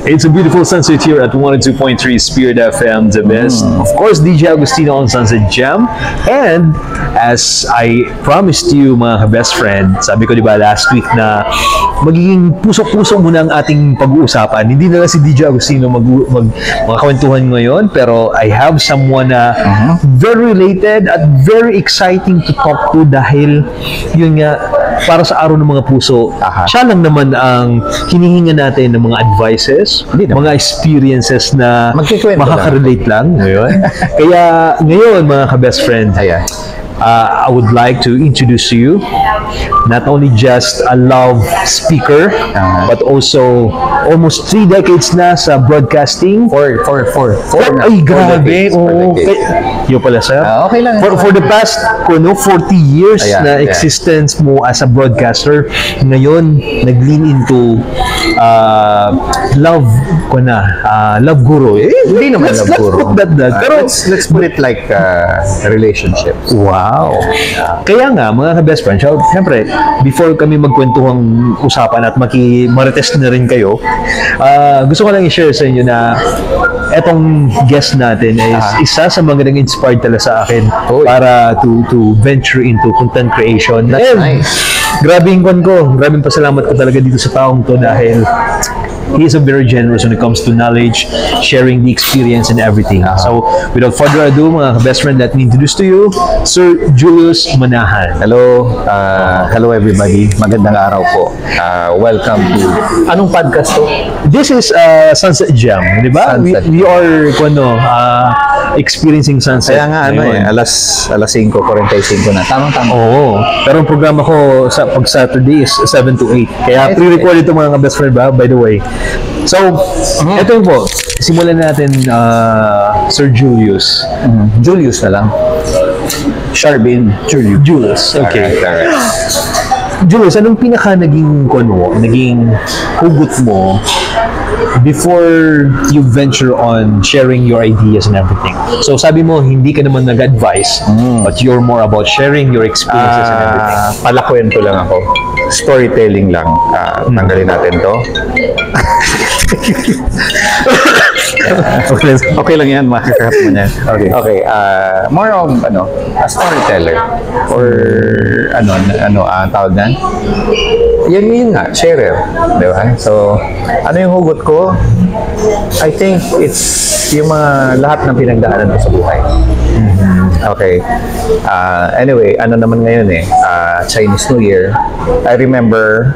It's a beautiful sunset here at 102.3 Spirit FM, the best. Of course, DJ Agustino on Sunset Jam. And as I promised you, mga best friend, sabi ko diba last week na magiging puso-puso muna ang ating pag-uusapan. Hindi na lang si DJ Agustino magkakwentuhan ngayon, pero I have someone na very related at very exciting to talk to dahil yun nga, para sa araw ng mga puso, siya lang naman ang hinihinga natin ng mga advices, mga experiences na makaka-relate lang. Kaya ngayon, mga ka-best friend, I would like to introduce to you not only just a love speaker, but also almost 3 decades na sa broadcasting. Four Ay, grabe. Yun pala, sir. Okay lang. For the past 40 years na existence mo as a broadcaster, ngayon, nag-lean into love love guru. Hindi naman love guru. Pero let's put it like relationships. Wow. Kaya nga, mga ka-best friend, siyempre, before kami magkwentuhang usapan at marites na rin kayo, gusto ko lang i-share sa inyo na etong guest natin is isa sa mga nag-inspired talaga sa akin para to venture into content creation. That's nice. Grabing pasalamat ko talaga dito sa taong to dahil he is a very generous when it comes to knowledge, sharing the experience and everything. So, without further ado, mga best friend, let me introduce to you, Sir Julius Manahan. Hello everybody. Magandang araw po. Welcome to... Anong podcast to? This is Sunset Jam, di ba? We are, experiencing sunset. Kaya nga, alas 5:45 na. Tamang-tama. Oo. Pero ang programa ko pag Saturday is 7 to 8. Kaya pre-record ito mga best friend ba, by the way. So, ito yung po. Simulan natin, Sir Julius. Julius na lang. Sharbin. Julius. Okay. Alright. Julius, anong pinaka naging hugot mo before you venture on sharing your ideas and everything? So, sabi mo, hindi ka naman nag-advise, but you're more about sharing your experiences and everything. Palakwento lang ako. Storytelling lang. Tanggalin natin to. Okay lang yan, makakakat mo niyan. Okay. More of, a storyteller. Or, tawag na? Yan nga, sharer. Di ba? So, ano yung hugot ko? I think it's yung mga lahat ng pinagdaanan ko sa buhay. Okay. Anyway, ano naman ngayon Chinese New Year. I remember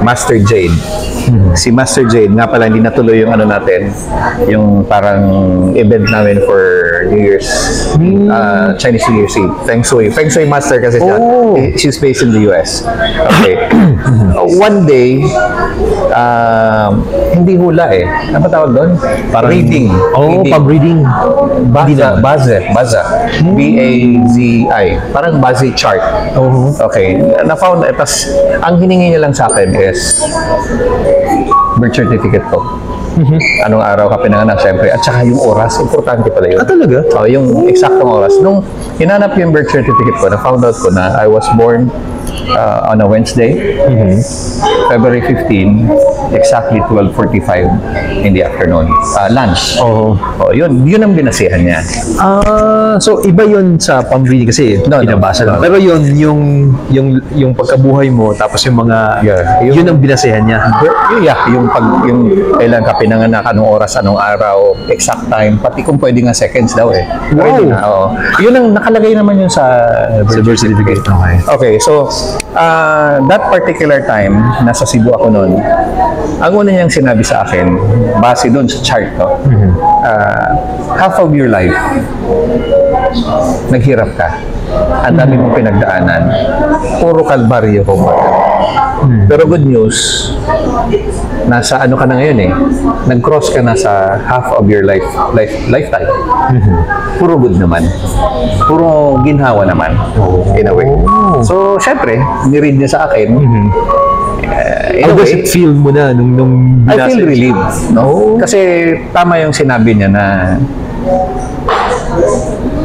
Master Jade. Si Master Jade, nga pala hindi natuloy yung natin, yung parang event namin for New Year's, Chinese New Year's Eve. Feng Shui Master kasi siya. She's based in the US. Okay. One day, hindi hula ano ba tawag doon? Parang reading. Pag-reading. Baza. B-A-Z-I. Parang Bazi chart. Okay. Na-found, tas ang hiningi niya lang sa akin is birth certificate ko. Anong araw ka pinanganak, syempre. At saka yung oras, importante pala yun. Talaga? Yung eksaktong oras. Nung hinanap yung birth certificate ko, na-found out ko na I was born on a Wednesday, February 15, exactly 12:45 in the afternoon. Lunch. Yun ang binasihan niya. So iba yun sa pamrili kasi pinabasa lang. Pero yun yung pagkabuhay mo tapos yung mga yun ang binasehan niya. Yung kailan ka pinanganak, anong oras, anong araw, exact time, pati kung pwede nga seconds daw Wow. Yun ang nakalagay naman yun sa birth certificate. Okay, so that particular time, nasa Cebu ako noon, ang una niyang sinabi sa akin, base doon sa chart ko, half of your life, naghirap ka. Ang dami mong pinagdaanan. Puro kalbaryo ko ba? Pero good news, nasa ka na ngayon nag-cross ka na sa half of your lifetime. Puro good naman. Puro ginhawa naman, in a way. So, syempre, niread niya sa akin. How does it feel mo na nung I feel relieved. Kasi tama yung sinabi niya na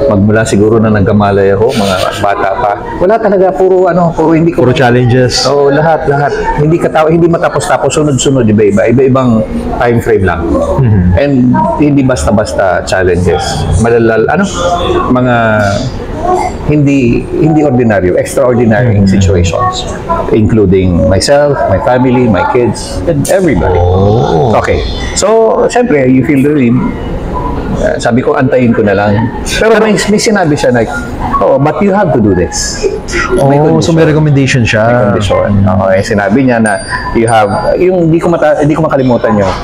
magmula siguro na nagkamalay ako, mga bata pa. Wala talaga, puro hindi ko... Puro challenges. Oo, lahat. Hindi matapos-tapos, sunod-sunod, iba-ibang time frame lang. And hindi basta-basta challenges. Mga hindi ordinaryo, extraordinary situations, including myself, my family, my kids, and everybody. Okay. So, syempre, you feel the dream. Sabi ko, antayin ko na lang. Pero may sinabi siya like, but you have to do this. So may recommendation siya. Condition. Sinabi niya na you have, hindi ko makalimutan yun.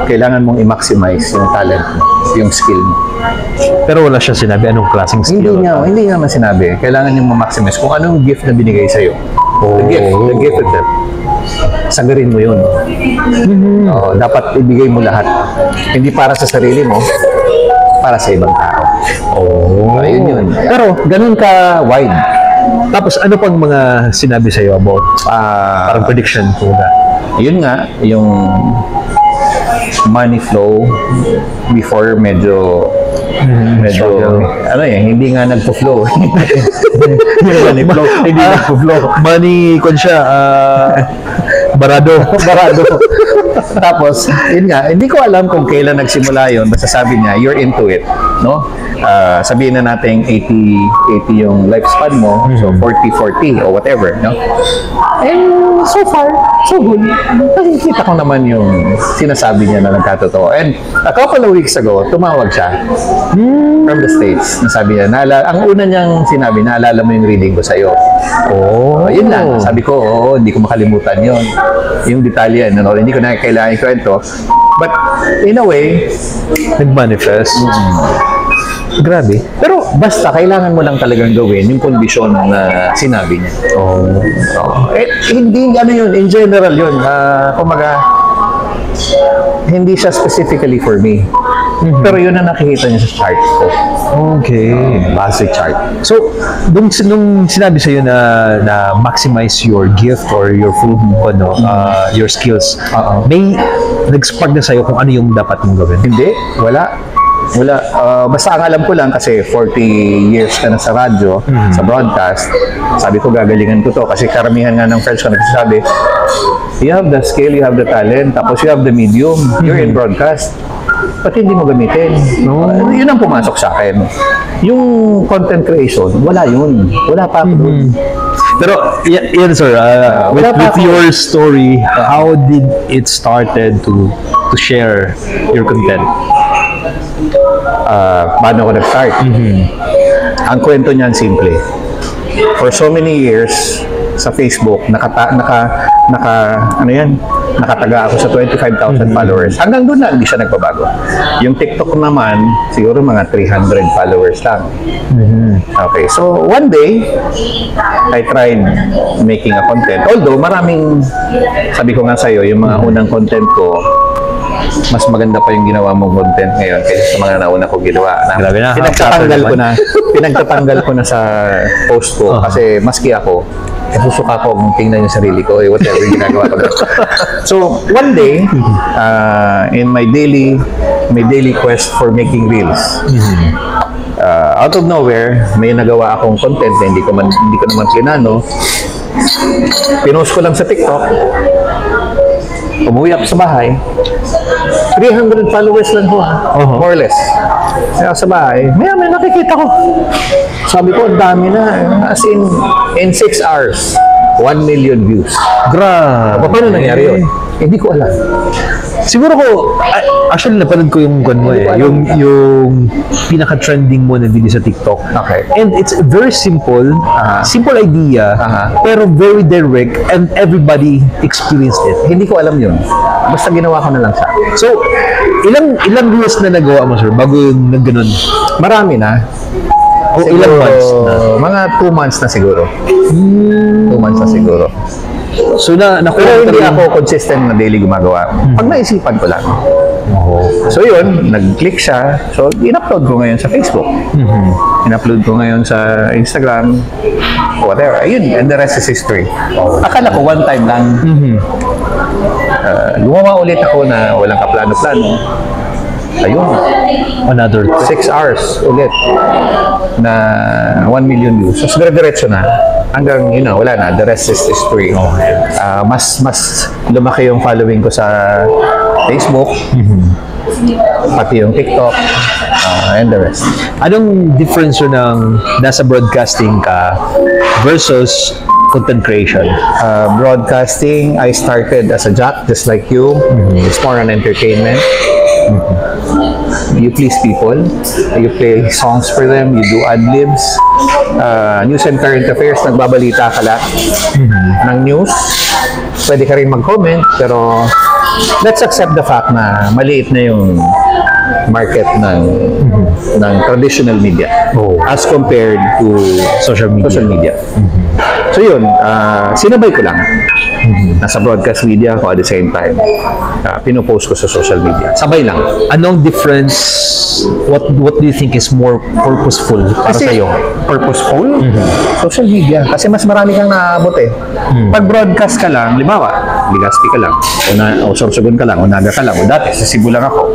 Kailangan mong i-maximize yung talent mo, yung skill mo. Pero wala siya sinabi anong klaseng skill. Hindi niya naman sinabi. Kailangan niyong ma-maximize kung anong gift na binigay sa'yo. The gift itself. Sagarin mo yun. Dapat ibigay mo lahat. Hindi para sa sarili mo, para sa ibang tao. Ayun yun. Pero ganun ka wide. Tapos ano pang mga sinabi sa'yo about parang prediction ko na? Yun nga, yung money flow before medyo hindi nga nagpo-flow. Hindi nagpo-flow. Money kon siya barado. Tapos, yun nga, hindi ko alam kung kailan nagsimula yun. Basta sabi niya, you're into it. No? Sabihin na natin 80 yung lifespan mo. So, 40 or whatever. No? And so far, so good. Nakikita ko naman yung sinasabi niya na nagkatotoo. And a couple of weeks ago, tumawag siya from the States. Nasabi niya, ang una niyang sinabi, naalala mo yung reading ko sa'yo. Yun lang. Sabi ko, hindi ko makalimutan yun. Yung detalye, hindi ko na kailangan ikwento. But, in a way, nag-manifest. Grabe. Pero, basta, kailangan mo lang talagang gawin yung kondisyon na sinabi niya. Hindi, yun, in general yun. Kumaga, hindi siya specifically for me. Pero yun ang nakikita niya sa chart ko. Okay. Basic chart. So, nung sinabi sa'yo na maximize your gift or your your skills, may nag-spark na sa'yo kung ano yung dapat mong gawin? Hindi. Wala. Basta ang alam ko lang kasi 40 years ka na sa radyo, sa broadcast, sabi ko gagalingan ko to kasi karamihan nga ng friends ko nagsasabi, you have the skill, you have the talent, tapos you have the medium, you're in broadcast. Ba't hindi mo gamitin? Yun ang pumasok sa akin. Yung content creation, wala yun. Wala pa ako dun. Pero, yan sir, with your story, how did it started to share your content? Paano ako nag-start? Ang kwento niyan simple. For so many years, sa Facebook, nakataga ako sa 25,000 followers. Hanggang doon na, hindi siya nagbabago. Yung TikTok naman, siguro mga 300 followers lang. Okay, so one day, I tried making a content. Although, sabi ko nga sa'yo, yung mga unang content ko, mas maganda pa yung ginawa mong content ngayon kaysa sa mga nauna ko ginawa. Pinagtatanggal ko na sa post ko kasi maski ako, susuka ko kung tingnan yung sarili ko, whatever yung ginagawa ko. So, one day, in my daily quest for making reels, out of nowhere, may nagawa akong content na hindi ko naman plinano. Pinost ko lang sa TikTok. Umuwi ako sa bahay. 300 followers lang ko, more or less. Kaya sa bahay, may nakikita ko. Sabi ko, ang dami na. As in 6 hours, 1 million views. Grabe. Paano nangyari yun? Hindi ko alam. Siguro actually napanood ko yung yung pinaka-trending mo na video sa TikTok. Okay. And it's very simple, simple idea, pero very direct and everybody experienced it. Hindi ko alam yun. Basta ginawa ko na lang siya. So, ilang views na nagawa mo, sir, bago yung nagganon? Marami na. O ilang months na? Mga 2 months na siguro. 2 months na siguro. So, pero hindi ako consistent na daily gumagawa. Pag naisipan ko lang. So yun, nag-click siya. So, in-upload ko ngayon sa Facebook. In-upload ko ngayon sa Instagram. Whatever. Ayun, and the rest is history. Akala ko one time lang. Gumawa ulit ako na walang kaplano-plano. ayun, Another 6 hours ulit na 1 million views. So, dire-diretso na. Hanggang, wala na. The rest is history. Mas lumaki yung following ko sa Facebook, pati yung TikTok, and the rest. Anong difference yun ng nasa broadcasting ka versus content creation? Broadcasting, I started as a jock, just like you. It's more on entertainment. You please people. You play songs for them. You do ad-libs. News and current affairs, nagbabalita ka lang ng news. Pwede ka rin mag-comment, pero let's accept the fact na maliit na yung market ng traditional media as compared to social media. So yun, sinabay ko lang. Nasa broadcast media ako at the same time. Pinopost ko sa social media. Sabay lang. Anong difference? What do you think is more purposeful para Kasi, sa'yo? Purposeful? Social media. Kasi mas marami kang naaabot eh. Pag broadcast ka lang, libawa, Legazpi ka lang, o Sorsogon ka lang, o Naga ka lang, o dati sa Cebu lang ako.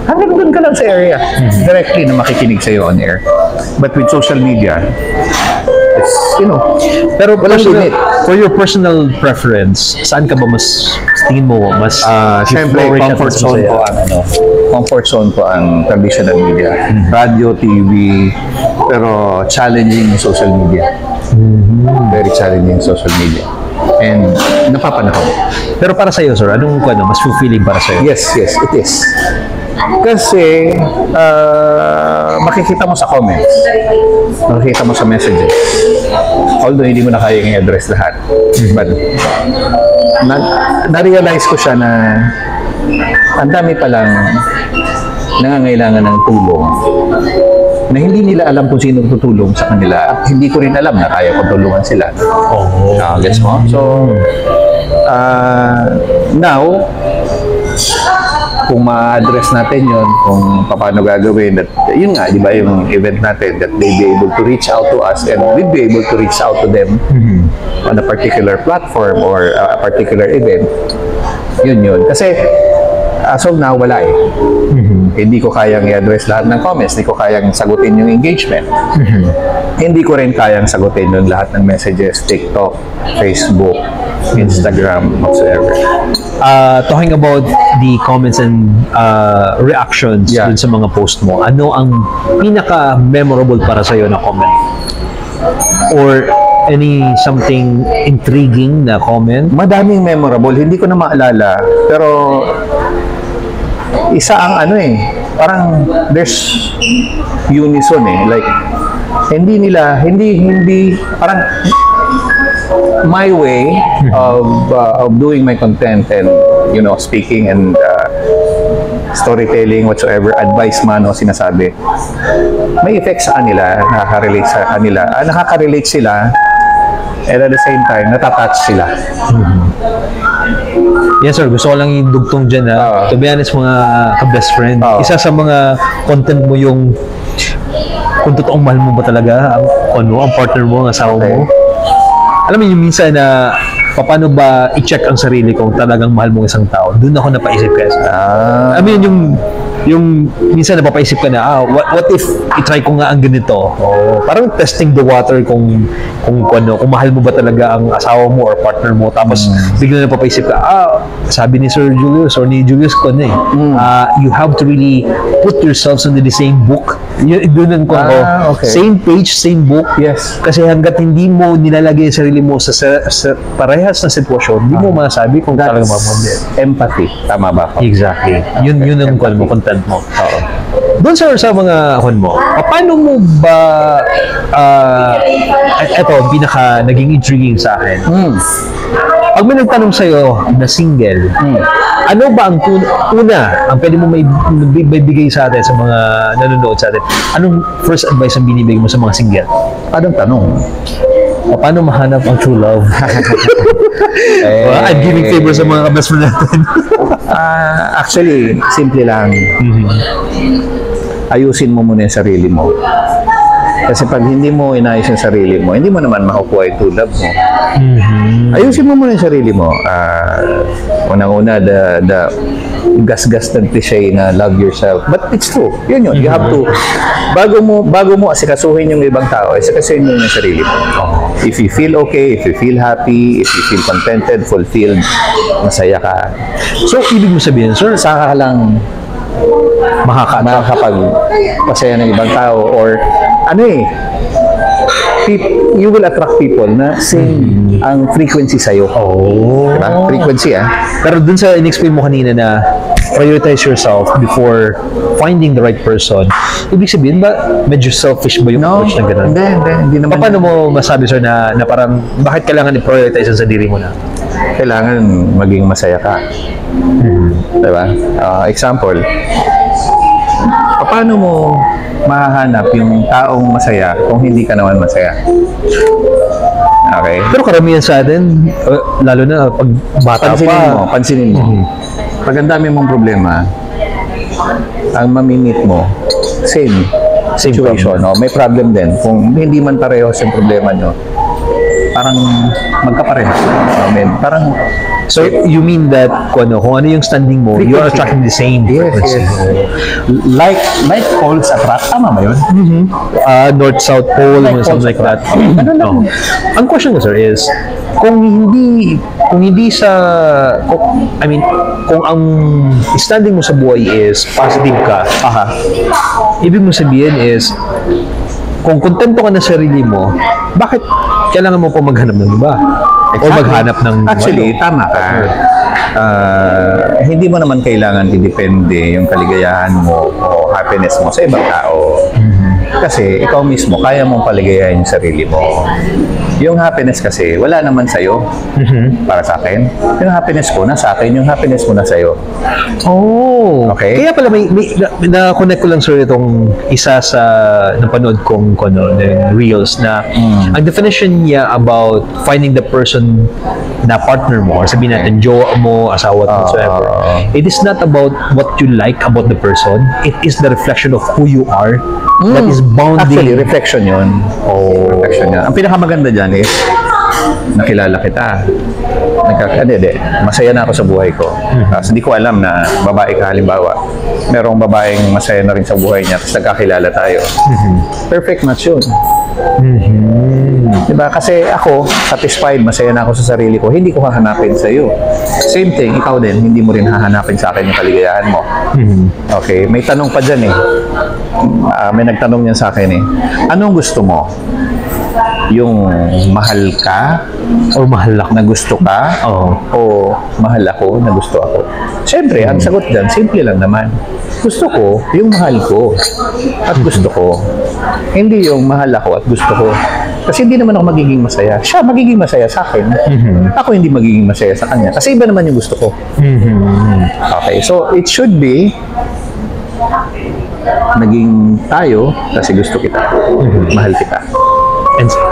Hanggang doon ka lang sa area. Directly na makikinig sa'yo on air. But with social media, it's, Pero walang limit. For your personal preference, saan ka ba mas tingin mo mas Siyempre, flourish at comfort mas zone masaya? ko ang comfort zone ko ang traditional media. Radio, TV, pero challenging yung social media. Very challenging social media. And napapanahon. Pero para sa'yo, sir, anong mas fulfilling para sa'yo? Yes, it is. Kasi makikita mo sa comments, makikita mo sa messages. Although hindi mo na kayang i-address lahat. But na-realize ko siya na ang dami palang nangangailangan ng tulong na hindi nila alam kung sino tutulong sa kanila at hindi ko rin alam na kaya kong tulungan sila. Gets mo? So, now, kung ma-address natin yun, kung paano gagawin, that, yun nga, di ba yung event natin, that they be able to reach out to us and we'll be able to reach out to them on a particular platform or a particular event. Yun. Kasi, as of now, wala eh. Hindi ko kayang i-address lahat ng comments, hindi ko kayang sagutin yung engagement. Hindi ko rin kayang sagutin yung lahat ng messages, TikTok, Facebook, Instagram, whatsoever. Talking about the comments and reactions Yeah. dun sa mga post mo, ano ang pinaka-memorable para sa'yo na comment? Or something intriguing na comment? Madaming memorable, hindi ko na maalala, pero isa ang parang there's unison like hindi parang my way of doing my content and speaking and storytelling, whatsoever, advice man o sinasabi, may effect sa kanila, nakaka-relate sila, and at the same time, natatouch sila. Yes sir, gusto ko lang idugtong dyan to be honest mga ka-best friend, isa sa mga content mo yung kung totoong mahal mo ba talaga ang partner mo, ang asawa mo. Alam mo yung minsan na paano ba i-check ang sarili kung talagang mahal mo isang tao, doon ako napaisip kasi. I mean, yung minsan napapaisip ka na, what if i-try ko nga ang ganito? Parang testing the water kung mahal mo ba talaga ang asawa mo or partner mo. Tapos bigla napapaisip ka, sabi ni Sir Julius or ni Julius ko you have to really put yourselves into the same book. Doon ko okay. Same page, same book. Yes. Kasi hanggat hindi mo nilalagay ang sarili mo sa parehas na sitwasyon, hindi mo masabi kung talaga mamamit. Empathy. Tama ba ako? Exactly. Yun ang content mo. Doon sa mga mo, paano mo ba eto, pinaka naging intriguing sa akin. Pag may nagtanong sa'yo na single, ano ba ang una, ang pwede mo may bigay sa atin, sa mga nanonood sa atin, anong first advice ang binibigay mo sa mga single? Anong tanong? Paano mahanap ang true love? I'm giving favor sa mga best friend natin. Actually, simple lang. Ayusin mo muna yung sarili mo. Kasi pag hindi mo inayos yung sarili mo, hindi mo naman makukuha yung true love mo. Ayusin mo muna yung sarili mo. Unang-una, gas-gas ng cliche na love yourself. But it's true. Yun. You have to, bago mo asikasuhin yung ibang tao, asikasuhin mo yung sarili mo. If you feel okay, if you feel happy, if you feel contented, fulfilled, masaya ka. So, ibig mo sabihin, sir, Saka ka lang makakapag-pasaya ng ibang tao or you will attract people na same ang frequency sa'yo. Diba? Frequency, Pero dun sa in-explain mo kanina na prioritize yourself before finding the right person, ibig sabihin ba medyo selfish ba yung approach na gano'n? Hindi naman. Paano mo masabi, sir, na parang bakit kailangan i-prioritize ang sarili mo na? Kailangan maging masaya ka. Diba? Example, paano mo mahahanap yung taong masaya kung hindi ka naman masaya? Okay? Pero karamihan sa atin, lalo na pag bata Pansinin mo. Pag ang dami mong problema, ang mamimit mo, same situation. May problem din. Kung hindi man pareho sa problema nyo, parang magkapareho. Parang so, you mean that kung ano yung standing mo, you are attracting the same frequency. Like poles attract. Tama ba yun? North-south pole, something like that. Ang question ko, sir, is kung ang standing mo sa buhay is positive ka, ibig mo sabihin is kung kontento ka na sa sarili mo, bakit kailangan mo pa maghanap ng iba? O maghanap ng Actually, tama ka. Hindi mo naman kailangan idepende yung kaligayahan mo o happiness mo sa ibang tao. Kasi ikaw mismo, kaya mong paligayahin yung sarili mo. Yung happiness kasi, wala naman sa'yo. Para sa akin. Yung happiness ko, nasa akin. Yung happiness mo na sa'yo. Okay? Kaya pala may na-connect ko lang, sir, itong isa sa napanood kong reels na ang definition niya about finding the person na partner mo or sabihin natin jowa mo, asawa, whatsoever. It is not about what you like about the person. It is the reflection of who you are that is bounding. Actually, reflection yun. Reflection yun. Ang pinakamaganda dyan is nakilala kita. Masaya na ako sa buhay ko. Tapos hindi ko alam na babae ka halimbawa. Merong babaeng masaya na rin sa buhay niya tapos nagkakilala tayo. Perfect match yun. Diba? Kasi ako, satisfied, masaya na ako sa sarili ko, hindi ko hahanapin sa iyo. Same thing, ikaw din, hindi mo rin hahanapin sa akin yung kaligayahan mo. Okay, may tanong pa dyan may nagtanong niyan sa akin anong gusto mo? Yung mahal ka o mahal ako na gusto ka o mahal ako na gusto ako? Siyempre, ang sagot dyan, simple lang naman. Gusto ko yung mahal ko at gusto ko. Hindi yung mahal ako at gusto ko. Kasi hindi naman ako magiging masaya. Siya magiging masaya sa akin. Ako hindi magiging masaya sa kanya. Kasi iba naman yung gusto ko. Okay, so it should be naging tayo kasi gusto kita. Mahal kita.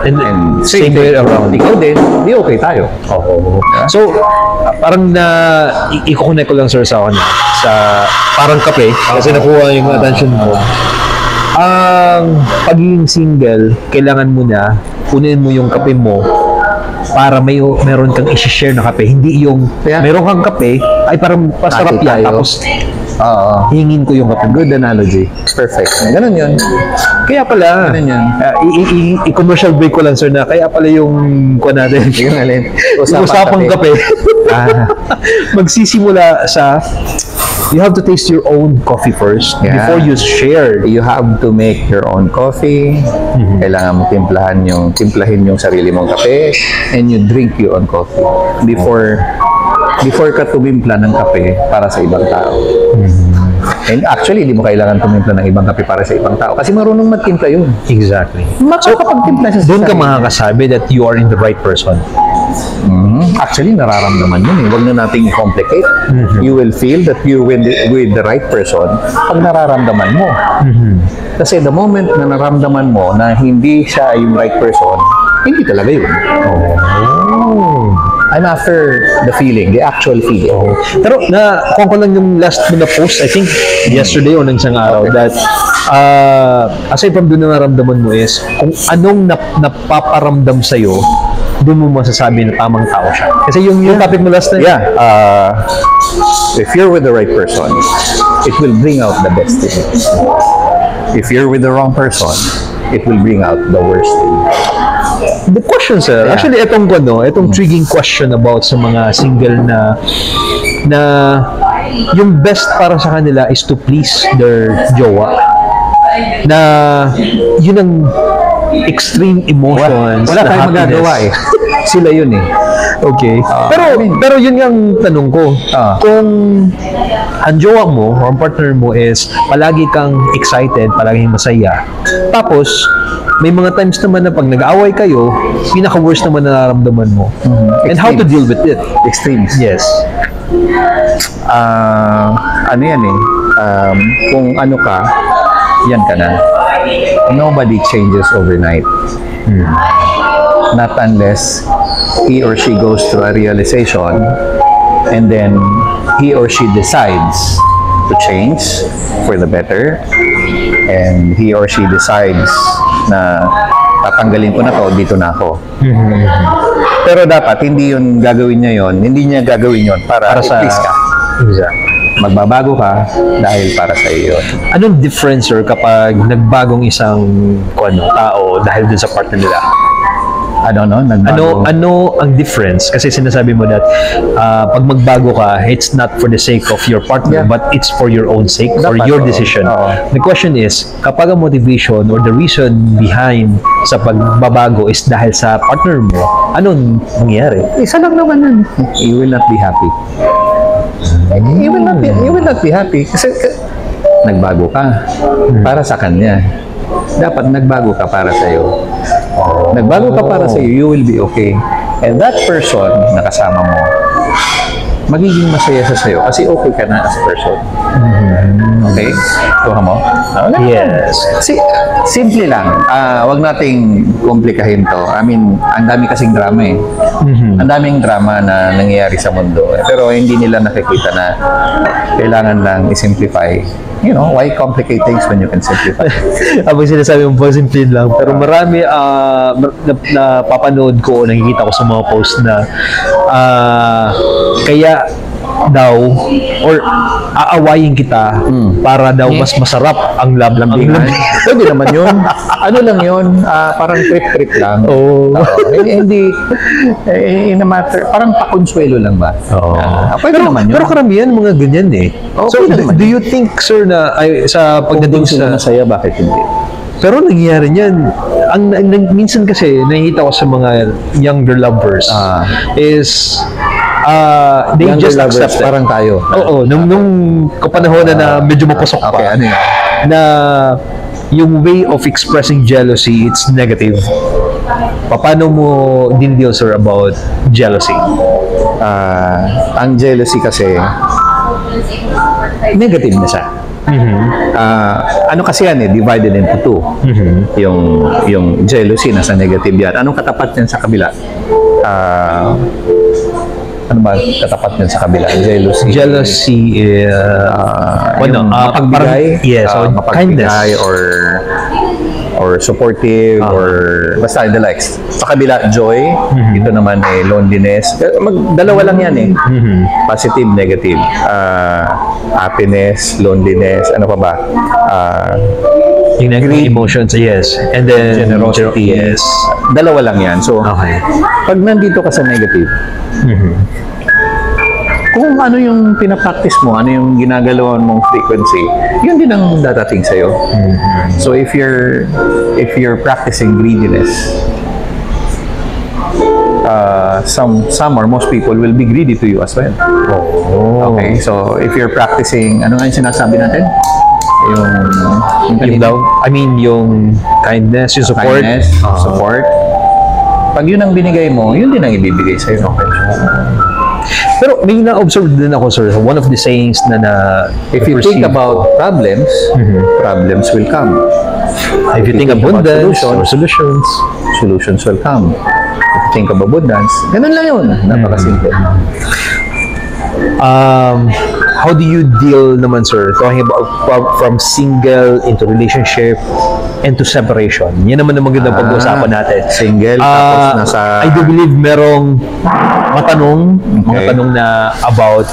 And same way around. Ikaw din, di okay tayo. So, parang i-connect ko lang, sir, sa parang kape, kasi nakuha yung attention mo. Ang pagiging single, kailangan mo na punin mo yung kape mo para meron kang i-share na kape. Hindi yung meron kang kape, ay parang pasarap yan. Tapos, hingin ko yung kape. Good analogy. Perfect. Ganun yun. Kaya pala, i-commercial break ko lang, sir, na kaya pala yung natin, usapang kape. Magsisimula sa you have to taste your own coffee first before you share. You have to make your own coffee. Kailangan mo timplahin yung sarili mong kape and you drink your own coffee before ka tumimpla ng kape para sa ibang tao. And actually, hindi mo kailangan tumimpla ng ibang kape para sa ibang tao kasi marunong magtimpla yun. Exactly. Makakapagtimpla siya sa doon ka makakasabi that you are in the right person. Actually, nararamdaman yun Huwag na nating i-complicate. You will feel that you're with the right person pag nararamdaman mo. Kasi the moment na nararamdaman mo na hindi siya yung right person, hindi talaga yun. I'm after the feeling, the actual feeling. Pero kung ko lang yung last mo na post, I think yesterday o nang isang araw, that aside from doon na naramdaman mo is kung anong napaparamdam sa'yo doon mo masasabi na tamang tao siya. Kasi yung topic mo last time. Yeah, if you're with the right person, it will bring out the best in you. If you're with the wrong person, it will bring out the worst in you. The question, sir, Yeah. actually, itong intriguing question about sa mga single na yung best para sa kanila is to please their jowa. Na yun ang extreme emotions. Wala na tayong happiness. magagawa eh. Sila yun eh. Okay. I mean, pero yun yung tanong ko. Kung ang jowa mo o ang partner mo is palagi kang excited, palaging masaya. Tapos, may mga times naman na pag nag-aaway kayo, pinaka-worst naman na nararamdaman mo. And how to deal with it. extremes. Yes. Ano yan eh, kung ano ka, yan ka na. Nobody changes overnight. Not unless he or she goes through a realization and then he or she decides to change for the better and he or she decides na tatanggalin ko na to, dito na ako. Pero dapat hindi yun gagawin niya yon, hindi niya gagawin yon para sa i-please ka. Exactly. Magbabago ka dahil para sa iyo yun. Anong difference, sir, kapag nagbagong isang tao dahil dun sa partner nila? Nagbago. Ano ang difference? Kasi sinasabi mo that pag magbago ka, it's not for the sake of your partner, Yeah. but it's for your own sake, for Dapat, your oo. decision. Oo. The question is, kapag ang motivation or the reason behind sa pagbabago is dahil sa partner mo, anong mangyayari? Isa lang naman yun. You will not be happy. You will not be happy kasi nagbago ka para sa kanya. Dapat nagbago ka para sa iyo. Nagbago ka para sa iyo, you will be okay. And that person na kasama mo, magiging masaya sa sayo kasi okay ka na as a person. Okay? Kuha mo? Yes. Kasi, simple lang. Wag nating komplikahin to. I mean, ang dami kasing drama eh. Ang daming drama na nangyayari sa mundo. Pero hindi nila nakikita na kailangan lang i-simplify. You know, why complicate things when you can simplify? Habang sinasabi mo, simple lang. Pero marami napapanood ko o nakikita ko sa mga post na kaya daw or aawayin kita para daw mas masarap ang Lambingan. Pwede naman yun. Ano lang yun? Parang trip-trip lang. Oo. Hindi, in a matter, parang pakonsuelo lang ba? Pwede naman yun. Pero karamihan mga ganyan eh. So, pwede naman do you think, sir, na sa pagdating Kung sa... masaya, bakit hindi? Pero nangyayari niyan. Minsan kasi, nakikita ko sa mga younger lovers is they Younger just lovers, accept it. parang tayo. Oo, nung kapanahon na medyo mapasok pa. Okay, ano yun? Na yung way of expressing jealousy, it's negative. Paano mo din-deal, sir, about jealousy? Ang jealousy kasi, negative na siya. Ano kasi yan eh, divided into two. Yung jealousy, nasa negative yan. Anong katapat yan sa kabila? Ano ba katapat yan sa kabila? Jealousy, mapagbigay, yes, mapagbigay or supportive or basta the likes. Sa kabila, joy. Ito naman ay loneliness. Dalawa lang yan eh. Positive, negative. Happiness, loneliness, ano pa ba? yung negative emotions, yes. And then Generosity, yes. Dalawa lang yan. So, Okay. pag nandito ka sa negative, kung ano yung pinapractice mo, ano yung ginagalawan mong frequency, yun din ang dadating sa'yo. So if you're practicing greediness, some or most people will be greedy to you as well. Okay, so if you're practicing, ano nga yung sinasabi natin? Yung daw, I mean, yung kindness, yung support. Kindness, support. Pag yun ang binigay mo, yun din ang ibibigay sa'yo. Okay. Pero may na-observe din ako, sir, one of the sayings na If you think about problems, problems will come. if you think abundance or solutions, solutions will come. If you think of abundance, ganun lang yun. Napakasimple. how do you deal naman, sir, talking about from single into relationship into separation? Yan naman ang magandang pag-uusapan natin. Single, tapos nasa... I do believe merong mga tanong na about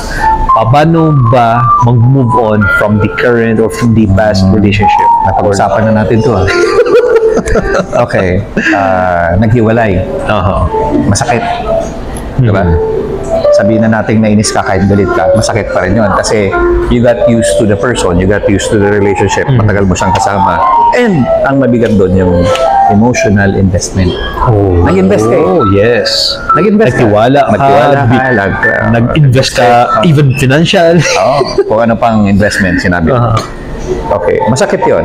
paano ba mag-move on from the current or from the past relationship? Napag-usapan na natin to. Okay. Naghiwalay. Masakit. Diba? Sabihin na natin nainis ka kahit galit ka, masakit pa rin yun. Kasi you got used to the person, you got used to the relationship, matagal mo siyang kasama. And ang mabigat doon yung emotional investment. Nag-invest ka eh. Oh, yes. Nag-invest ka. Nagtiwala nag-invest ka, even financial. Kung ano pang investment, sinabi mo. Okay, masakit yun.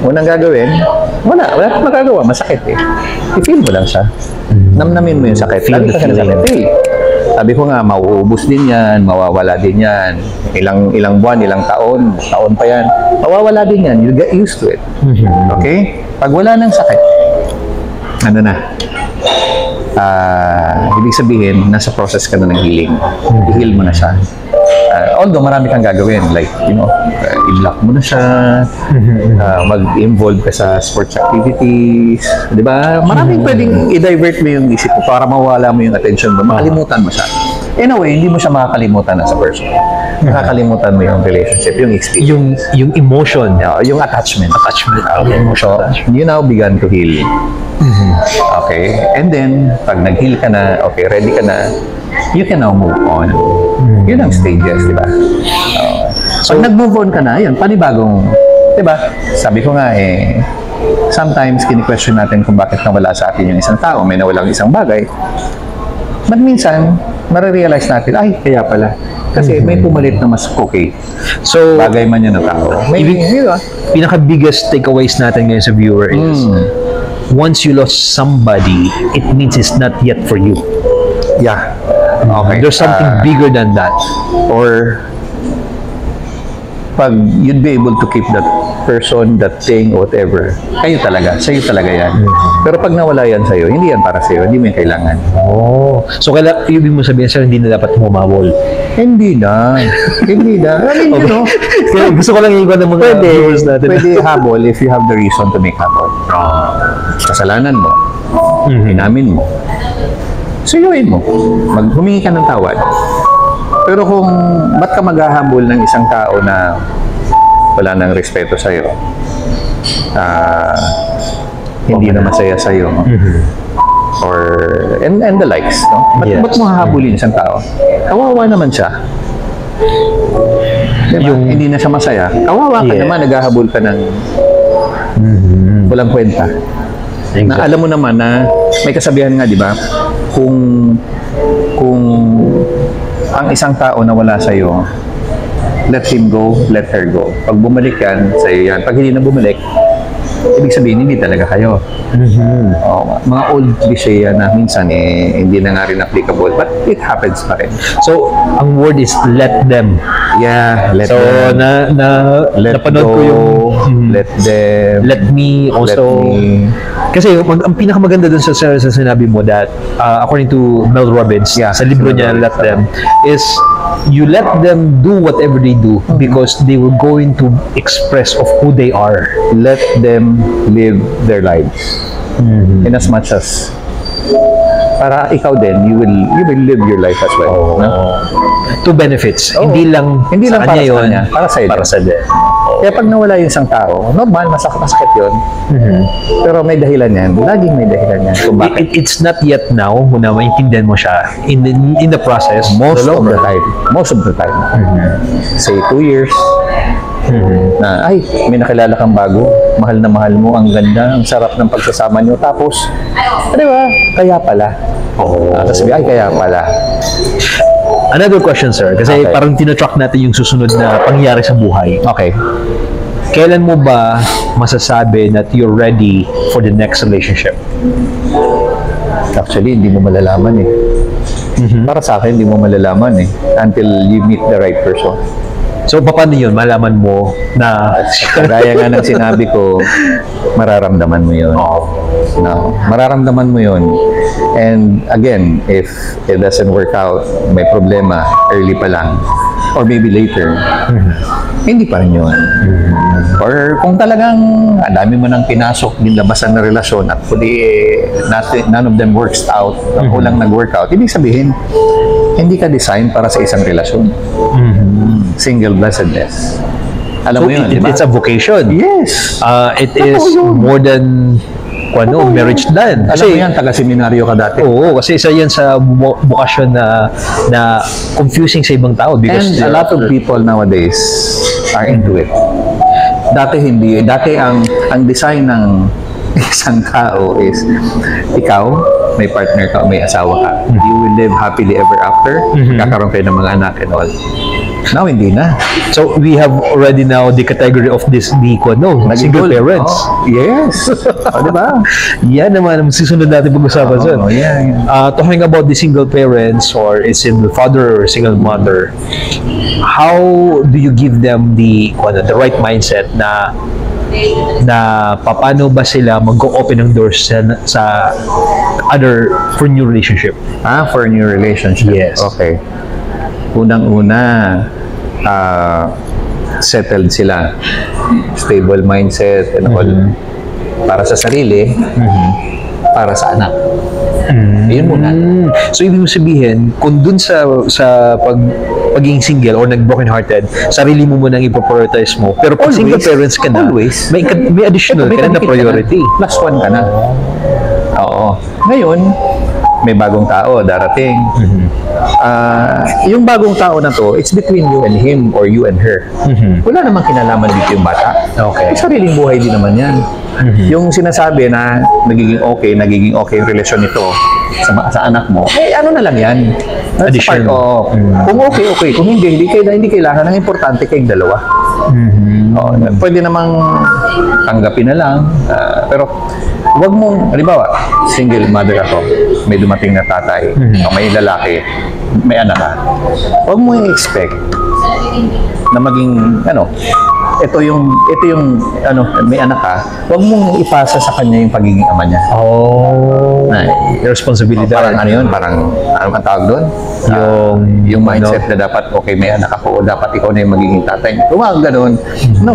Unang gagawin, wala kang magagawa, masakit eh. I-feel mo lang siya. Namnamin mo yung sakit. Feel the feeling. Sabi ko nga, mauubos din yan, mawawala din yan. Ilang buwan, ilang taon pa yan. Mawawala din yan. You get used to it. Okay? Pag wala ng sakit, ano na? Ibig sabihin, nasa process ka na ng healing. I-heal mo na siya. Although marami kang gagawin, like, i-block mo na siya, mag-involve ka sa sports activities, di ba? Maraming pwedeng i-divert mo yung isip mo para mawala mo yung attention mo, makalimutan mo siya. In a way, hindi mo siya makakalimutan as a person. Makakalimutan mo yung relationship, yung experience. Yung emotion. Yung attachment. Emotional attachment. You now began to heal. Okay? And then, pag nag-heal ka na, okay, ready ka na, you can now move on. Yun ang stages, di ba? So, pag nag-move on ka na, yun, panibagong, di ba? Sabi ko nga sometimes kini-question natin kung bakit nawala sa atin yung isang tao, may nawalang isang bagay. But minsan, marirealize natin, ay, kaya pala. Kasi may pumalit na mas okay. So, bagay man yun na tao. Pinaka-biggest takeaways natin ngayon sa viewer is, once you lost somebody, it means it's not yet for you. Yeah. Okay. There's something bigger than that. Or pag you'd be able to keep that person, that thing, whatever, sa'yo talaga yan. Pero pag nawala yan sa'yo, hindi yan para sa'yo, hindi mo yung kailangan. So, ibig mo sabihin, sir, hindi na dapat humabol? Hindi na. I mean, gusto ko lang iwan ng mga viewers natin. Pwede habol if you have the reason to make habol. Kasalanan mo. Inamin mo. Suyuin mo. Humingi ka ng tawad. Pero kung ba't ka maghahabol ng isang tao na wala nang respeto sa'yo, hindi na masaya sa'yo, or and the likes, no? Ba't mo hahabulin isang tao? Kawawa naman siya. Diba? Hindi na siya masaya. Kawawa ka naman, naghahabol ka ng walang kwenta. Na alam mo naman na may kasabihan nga, di ba? Kung ang isang tao na wala sa'yo, let him go, let her go. Pag bumalik yan, sa'yo yan. Pag hindi na bumalik, ibig sabihin, hindi talaga kayo. Mga old cliche yan na minsan hindi na nga rin applicable, but it happens pa rin. So, ang word is let them. Yeah, let them. So, napanood ko yung let them. Let me also. Kasi ang pinakamaganda dun sa sinabi mo that according to Mel Robbins, sa libro niya, Let Them, is you let them do whatever they do because they were going to express of who they are. Let them live their lives. In as much as para ikaw din, you will live your life as well. Two benefits. Hindi lang sa kanya yun, para sa din. Kaya pag nawala yung isang tao, normal, masakit yun. Pero may dahilan yan. Laging may dahilan yan. Kung bakit. It's not yet now na maintindihan mo siya. In the process, most of the time. Say 2 years. Na, ay, may nakilala kang bago. Mahal na mahal mo. Ang ganda. Ang sarap ng pagsasama nyo. Tapos, di ba? Kaya pala. Tapos ay, kaya pala. Another question, sir. Kasi parang tinatrack natin yung susunod na pangyayari sa buhay. Okay. Kailan mo ba masasabi that you're ready for the next relationship? Actually, hindi mo malalaman Para sa akin, hindi mo malalaman Until you meet the right person. So, paano yun? Malaman mo na... Kagaya nga ng sinabi ko, mararamdaman mo yun. No, mararamdaman mo yun. And again, if it doesn't work out, may problema early pa lang, or maybe later, hindi pa rin yun. Or kung talagang ang dami mo nang pinasok, nilabasan na relasyon at kung none of them works out, kulang nag-work out, ibig sabihin, hindi ka design para sa isang relasyon. Single blessedness. Alam So, mo yun, di ba? it's a vocation. Yes. It is more than marriage done. Alam mo yan, taga-seminaryo ka dati. Oo, kasi isa yan sa bukasyon na confusing sa ibang tao. Because And a lot of people nowadays are into it. Dati hindi. Dati ang design ng isang tao is ikaw, may partner ka, may asawa ka. You will live happily ever after. Kakaroon kayo ng mga anak and all. Now, hindi na. So, we have already now the category of this, single parents. Oh, yes. Di ba? Yan naman ang susunod natin pag-usapan sir. Yeah. Talking about the single parents or a single father or single mother, how do you give them the right mindset na paano ba sila mag-open ng doors sa for new relationship? For a new relationship. Yes. Okay. Unang-una, settled sila. Stable mindset and all. Para sa sarili, para sa anak. Yun muna. So, ibig sabihin, kung dun sa pagiging single or nag-broken hearted, sarili mo muna ang ipoprioritize mo. Pero pag single parents ka na, may additional ka na priority. Plus one ka na. Oo. Ngayon, may bagong tao darating. Yung bagong tao na to, it's between you and him or you and her. Wala namang kinalaman dito yung bata. Okay. Sariling buhay din naman yan. Yung sinasabi na nagiging okay yung relasyon nito sa anak mo, ano na lang yan. Addition. Kung okay. Kung hindi kailangan. Ang importante kayong dalawa. Pwede namang tanggapin na lang. Pero wag mong, halimbawa, single mother ako, may dumating na tatay, o may lalaki, may anak ka. Wag mo i-expect na maging, ito yung may anak ka, wag mong ipasa sa kanya yung pagiging ama niya. Responsibility. Parang parang ang tawag doon? Yung mindset na dapat, okay, may anak ako, o dapat ikaw na yung magiging tatay. Kung ganun,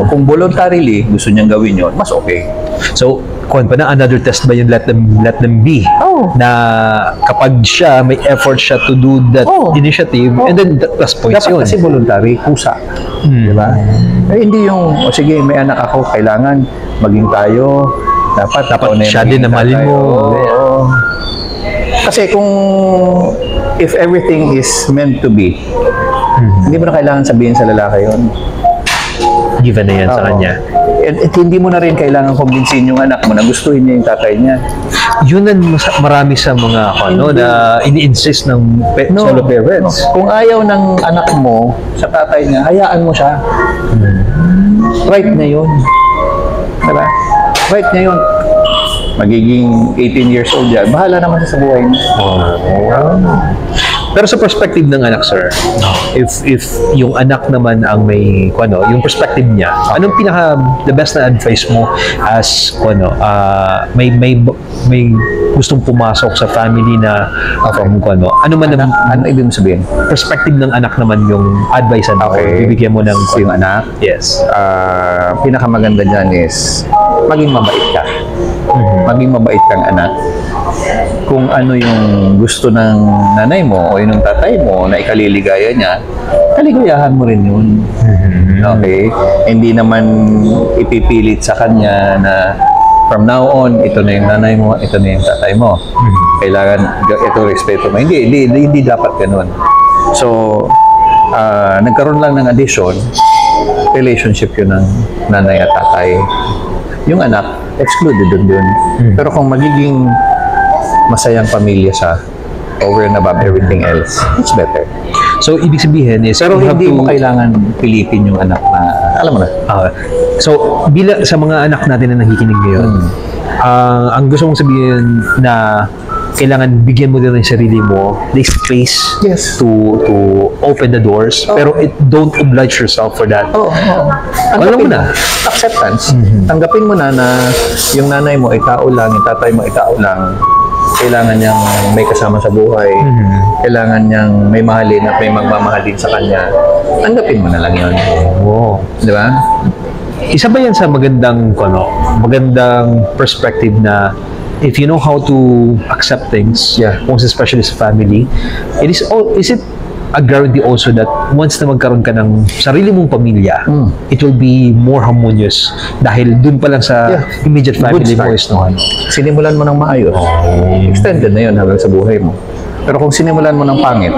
kung voluntarily gusto niyang gawin yun, mas okay. So, another test ba yung let them be? Na kapag siya, may effort siya to do that initiative, and then plus points yun. Dapat kasi voluntary, kusa. Diba? Hindi yung, sige, may anak ako, kailangan maging tayo, dapat siya din na malin mo. Kasi kung if everything is meant to be, hindi mo na kailangan sabihin sa lalaki yun. Given na yan sa kanya. At hindi mo na rin kailangan kumbinsin yung anak mo na gustuhin niya yung tatay niya. Yun ang marami sa mga na ini-insist ng solo parents. Kung ayaw ng anak mo sa tatay niya, hayaan mo siya. Right na yun. Diba? Right na yun. Magiging 18 years old yan. Bahala naman siya sa buhay niya. Pero sa perspective ng anak, sir, if yung anak naman ang may yung perspective niya, anong the best na advice mo as may gustong pumasok sa family na from ano man ano ibig sabihin? Perspective ng anak naman yung advice mo. Bibigyan mo ng yung anak. Yes. Pinakamaganda diyan is maging mabait ka. Maging mabait kang anak. Kung ano yung gusto ng nanay mo o yung tatay mo na ikaliligaya niya, kaligayahan mo rin yun. Okay? Hindi naman ipipilit sa kanya na from now on, ito na yung nanay mo, ito na yung tatay mo. Kailangan ito respeto mo. Hindi dapat ganun. So, nagkaroon lang ng addition, relationship yun ng nanay at tatay. Yung anak, excluded yun. Pero kung magiging masayang pamilya siya over and above everything else, it's better. So, ibig sabihin is pero hindi mo kailangan pilitin yung anak na, alam mo na. So, sa mga anak natin na nakikinig ngayon, ang gusto mong sabihin na kailangan bigyan mo din ng sarili mo the space Yes. to open the doors. Pero don't oblige yourself for that. Oo. Alam mo na. Acceptance. Tanggapin mo na yung nanay mo ay tao lang, yung tatay mo ay tao lang. Kailangan niyang may kasama sa buhay. Kailangan niyang may mahalin at may magmamahalin sa kanya. Tanggapin mo na lang yun. Oo. Di ba? Isa ba yan sa magandang perspective na if you know how to accept things, Yeah. most especially sa family, is it a guarantee also that once na magkaroon ka ng sarili mong pamilya, it will be more harmonious dahil dun pa lang sa immediate family mo start. is no ano. Sinimulan mo ng maayos. Extended na yun hanggang sa buhay mo. Pero kung sinimulan mo ng pangit,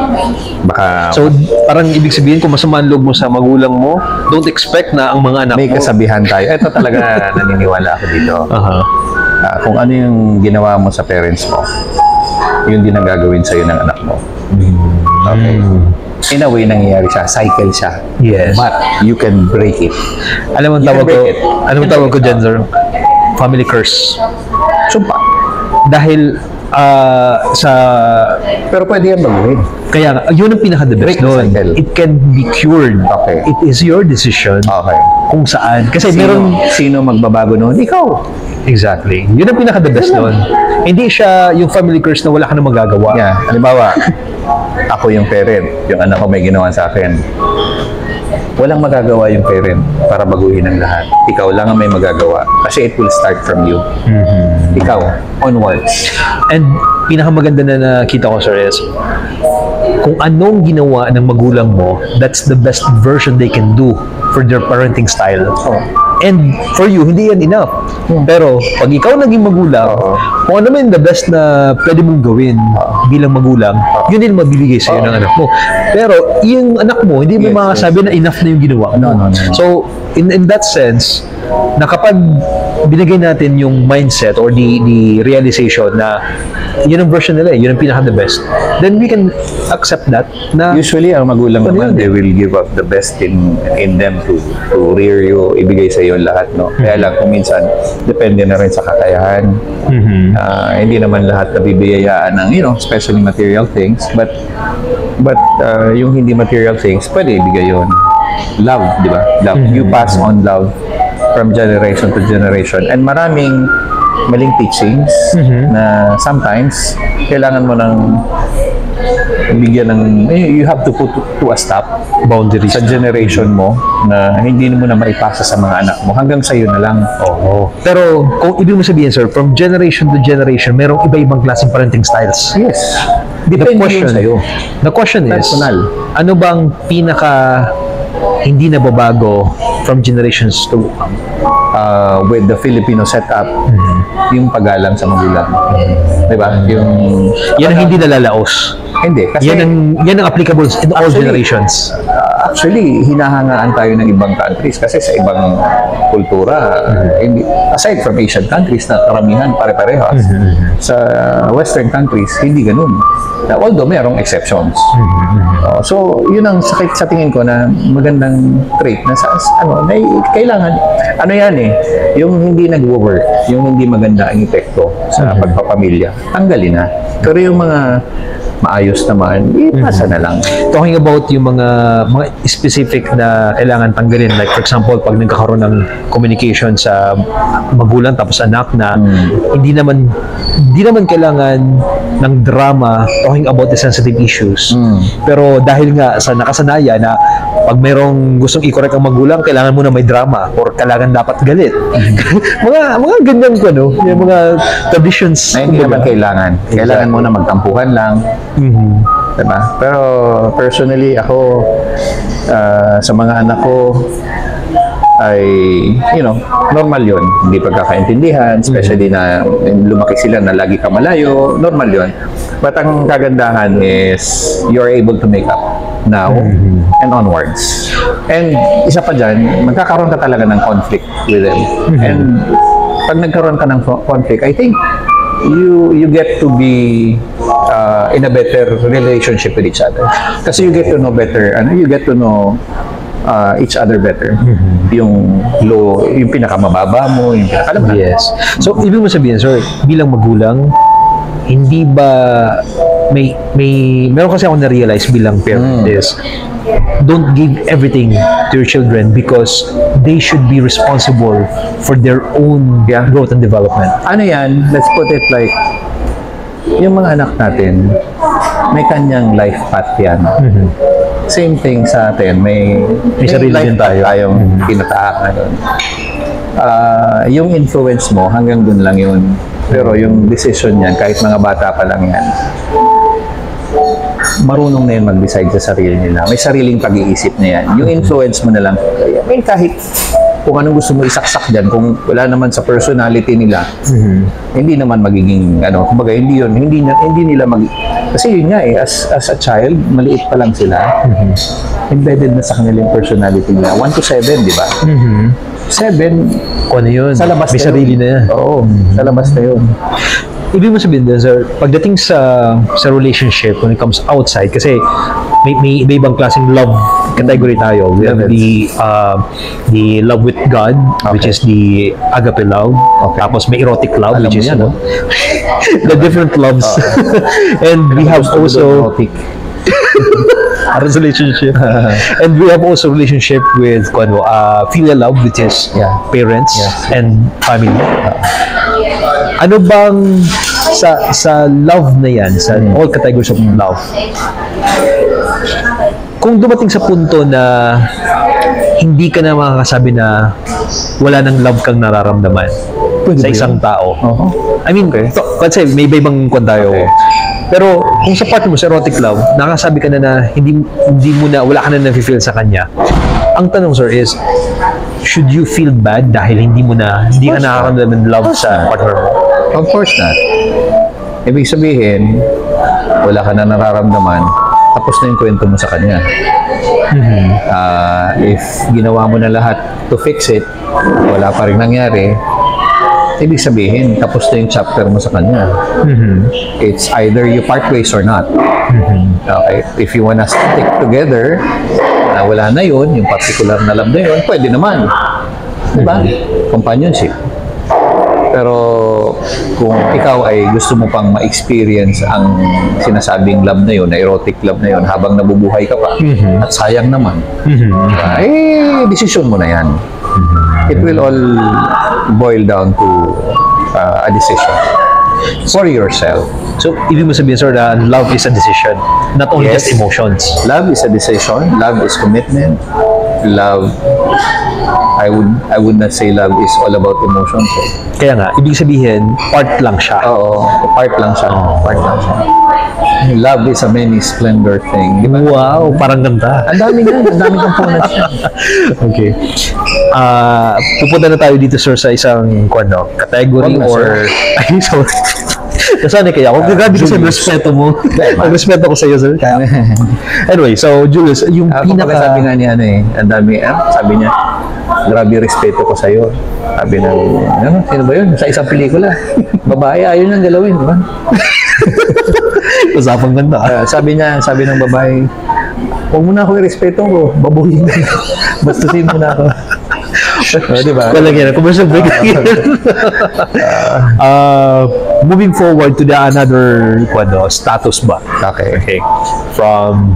baka So, parang ibig sabihin, kung masama ang loob mo sa magulang mo, don't expect na ang mga anak may mo... kasabihan tayo. Ito talaga naniniwala ako dito. Aha. Kung ano yung ginawa mo sa parents mo, yun din ang gagawin sa'yo ng anak mo. Okay. In a way, nangyayari siya. Cycle siya. Yes. But you can break it. Alam mo ang You tawag can ko, break it. ano ang tawag ko dyan, sir? Family curse. Sumpa. Dahil sa Pero pwede yan baguhin. kaya nga, yun ang pinaka-the best Break the doon. cycle. It can be cured. Okay. It is your decision Okay. kung saan. Kasi meron... Sino magbabago noon? Ikaw. Exactly. Yun ang pinaka-the best doon. Hindi siya yung family curse na wala ka na magagawa. Yeah. Halimbawa, ako yung parent. Yung anak ko may ginawa sa akin. Walang magagawa yung parent para baguhin ang lahat. Ikaw lang ang may magagawa. Kasi it will start from you. Ikaw, onwards. And pinakamaganda na nakita ko, sir, is kung anong ginawa ng magulang mo, that's the best version they can do for their parenting style. And for you, hindi yan enough. Pero pag ikaw naging magulang, kung ano man the best na pwede mong gawin bilang magulang, yun din mabibigay sa'yo ng anak mo. Pero yung anak mo, hindi mo makasabi na enough na yung ginawa mo. No. So, in that sense, na kapag binigay natin yung mindset or the realization na yun ang version nila, yun ang pinaka-the best, then we can accept that na Usually, ang magulang Ano naman, yun? they will give up the best in them to rear you, ibigay sa iyo lahat, no? Kaya lang, kung minsan, depende na rin sa kakayahan. Hindi naman lahat nabibiyayaan ng, especially material things, but yung hindi material things, pwede ibigay yun. Love, di ba? Love. You pass on love from generation to generation. And maraming maling teachings na sometimes kailangan mo ng bigyan ng you have to put to a stop boundaries sa generation mo na hindi mo na maipasa sa mga anak mo hanggang sa iyo na lang. Pero kung ibig mo sabihin, sir, from generation to generation, merong iba-ibang klaseng parenting styles. Yes. Depende yun sa'yo. The question is, Personal. ano bang pinaka hindi nababago from generations to With the Filipino setup, yung paggalang sa magulang. Diba? yan ang hindi nalalaos. Hindi. Kasi Yan ang applicable in all Actually, generations. Actually, hinahangaan tayo ng ibang countries kasi sa ibang kultura, aside from Asian countries na karamihan pare-parehas, sa Western countries, hindi ganun. Although mayroong exceptions. So, yun ang sa tingin ko na magandang trait na kailangan, yung hindi nag-work, yung hindi maganda ang epekto sa pagpapamilya, tanggalin na. Pero yung mga maayos naman, ipasa na lang. Talking about yung mga specific na kailangan tanggalin, like for example, pag nagkakaroon ng communication sa magulang tapos anak na hindi naman kailangan ng drama talking about the sensitive issues. Pero dahil nga sa nakasanayan na pag mayroong gustong i-correct ang magulang, kailangan mo na may drama or kailangan dapat galit. mga ganyan ko, no? Yung mga traditions. Na hindi naman kailangan. Kailangan mo na magtampuhan lang. Diba? Pero personally, ako, sa mga anak ko, ay, normal yun. Hindi pagkakaintindihan, especially na lumaki sila na lagi ka malayo, normal yun. But ang kagandahan is, you're able to make up now and onwards. And isa pa dyan, magkakaroon ka talaga ng conflict with them. And pag nagkaroon ka ng conflict, I think, you get to be in a better relationship with each other. Kasi you get to know better, you get to know each other better. Yung pinakamababa mo, alam mo na. Yes. So, ibig mo sabihin, sir, bilang magulang, hindi ba meron kasi ako na-realize bilang parent is don't give everything to your children because they should be responsible for their own growth and development. Ano yan, let's put it like, yung mga anak natin, may kanyang life path yan. Same thing sa atin, may sarili life din path tayo. tayong kinataakan doon. Yung influence mo, hanggang dun lang yun. Pero yung decision niyan, kahit mga bata pa lang yan, marunong na yun mag-decide sa sarili nila. May sariling pag-iisip na yan. Yung influence mo na lang, may kahit kung anong gusto mo isaksak dyan, kung wala naman sa personality nila, hindi naman magiging, kumbaga, hindi nila kasi yun nga as a child, maliit pa lang sila, embedded na sa kanilang personality nila. 1 to 7, di ba? 7, kung ano yun, sa labas may na sarili yun. na yan. Oo, sa labas na yun. Ibig mo sabihin din, sir, pagdating sa relationship, when it comes outside, kasi may iba-ibang klaseng love category tayo. We have the love with God, which is the agape love. Tapos may erotic love, Alam which mo is yan, the different loves. And we have also a relationship. And we have also relationship with filial love, which is parents and family. Ano bang sa love na yan, sa all categories of love, kung dumating sa punto na hindi ka na makakasabi na wala nang love kang nararamdaman sa isang tao. I mean, kasi may iba-ibang tayo. Pero kung sa part mo sa erotic love, nakasabi ka na hindi mo na, wala ka na na-feel sa kanya. Ang tanong, sir, is should you feel bad dahil hindi ka nakakaramdaman ng love sa partner mo? Of course not. Ibig sabihin, wala ka na nararamdaman, tapos na yung kwento mo sa kanya. If ginawa mo na lahat to fix it, wala pa rin nangyari, ibig sabihin, tapos na yung chapter mo sa kanya. It's either you part ways or not. Okay? If you wanna stick together, na wala na yun, yung particular na love na yun, pwede naman. Diba? Companionship. Pero kung ikaw ay gusto mo pang ma-experience ang sinasabing love na yun, na erotic love na yun, habang nabubuhay ka pa, at sayang naman, desisyon mo na yan. It will all boil down to a decision for yourself. So, ibig mo sabihin, sir, na love is a decision, not only just emotions. Love is a decision. Love is commitment. Love, I would not say love is all about emotions. Kaya nga, ibig sabihin, part lang siya. Oo, part lang siya. Part lang siya. Love is a many splendor thing. Diba? Wow, parang ganda. Ang dami components niya. Okay. Pupunta na tayo dito, sir, sa isang category or... Ay, sorry. Nasanay kaya ako. Grabe kasi respeto mo. Respeto ko sa iyo, sir. Anyway, so, Julius, yung Sabi nga niya, ang dami, sabi niya, grabe respeto ko sa iyo. Sabi na, sino ba yun? Sa isang pelikula. Babae, ayaw niyang galawin, di ba? Usapang ganda. Sabi ng babae, huwag mo na ako i-respeto ko, babuhin mo. Bastusin mo na ako. Diba? Walang yan. Commercial break. Moving forward to the another status ba? Okay. From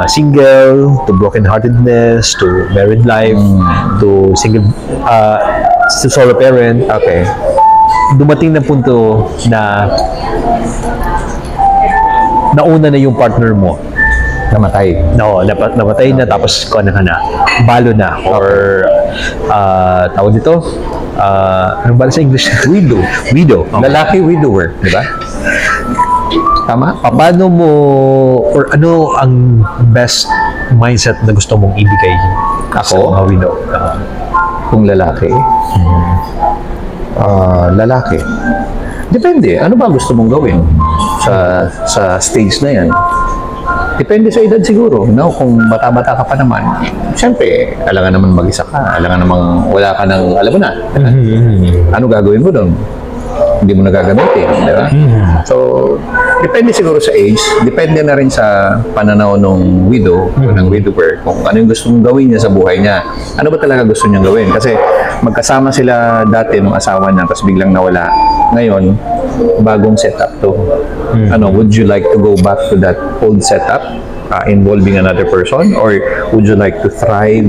single to broken-heartedness to married life to single to solo parent. Okay. Dumating na punto na nauna na yung partner mo. Namatay. No, namatay na tapos kuha ka na. Balo na. Or tawag dito? Anong bala sa English? Widow. Okay. Lalaki widower, di ba? Tama? Paano mo, or ano ang best mindset na gusto mong ibigay Ako? sa mga widow? Kung lalaki? Lalaki. Depende. Ano ba gusto mong gawin sa stage na yan? Depende sa edad siguro. No? Kung bata-bata ka pa naman, siyempre, alangan naman mag-isa ka. Alangan naman wala ka ng, alam mo na. Ano gagawin mo doon? Hindi mo nagagamitin. Di ba? So, depende siguro sa age. Depende na rin sa pananaw ng widow o ng widower. Kung ano yung gusto mong gawin niya sa buhay niya. Ano ba talaga gusto niyang gawin? Kasi magkasama sila dati nung asawa niya tapos biglang nawala. Ngayon, bagong setup to. Would you like to go back to that old setup involving another person, or would you like to thrive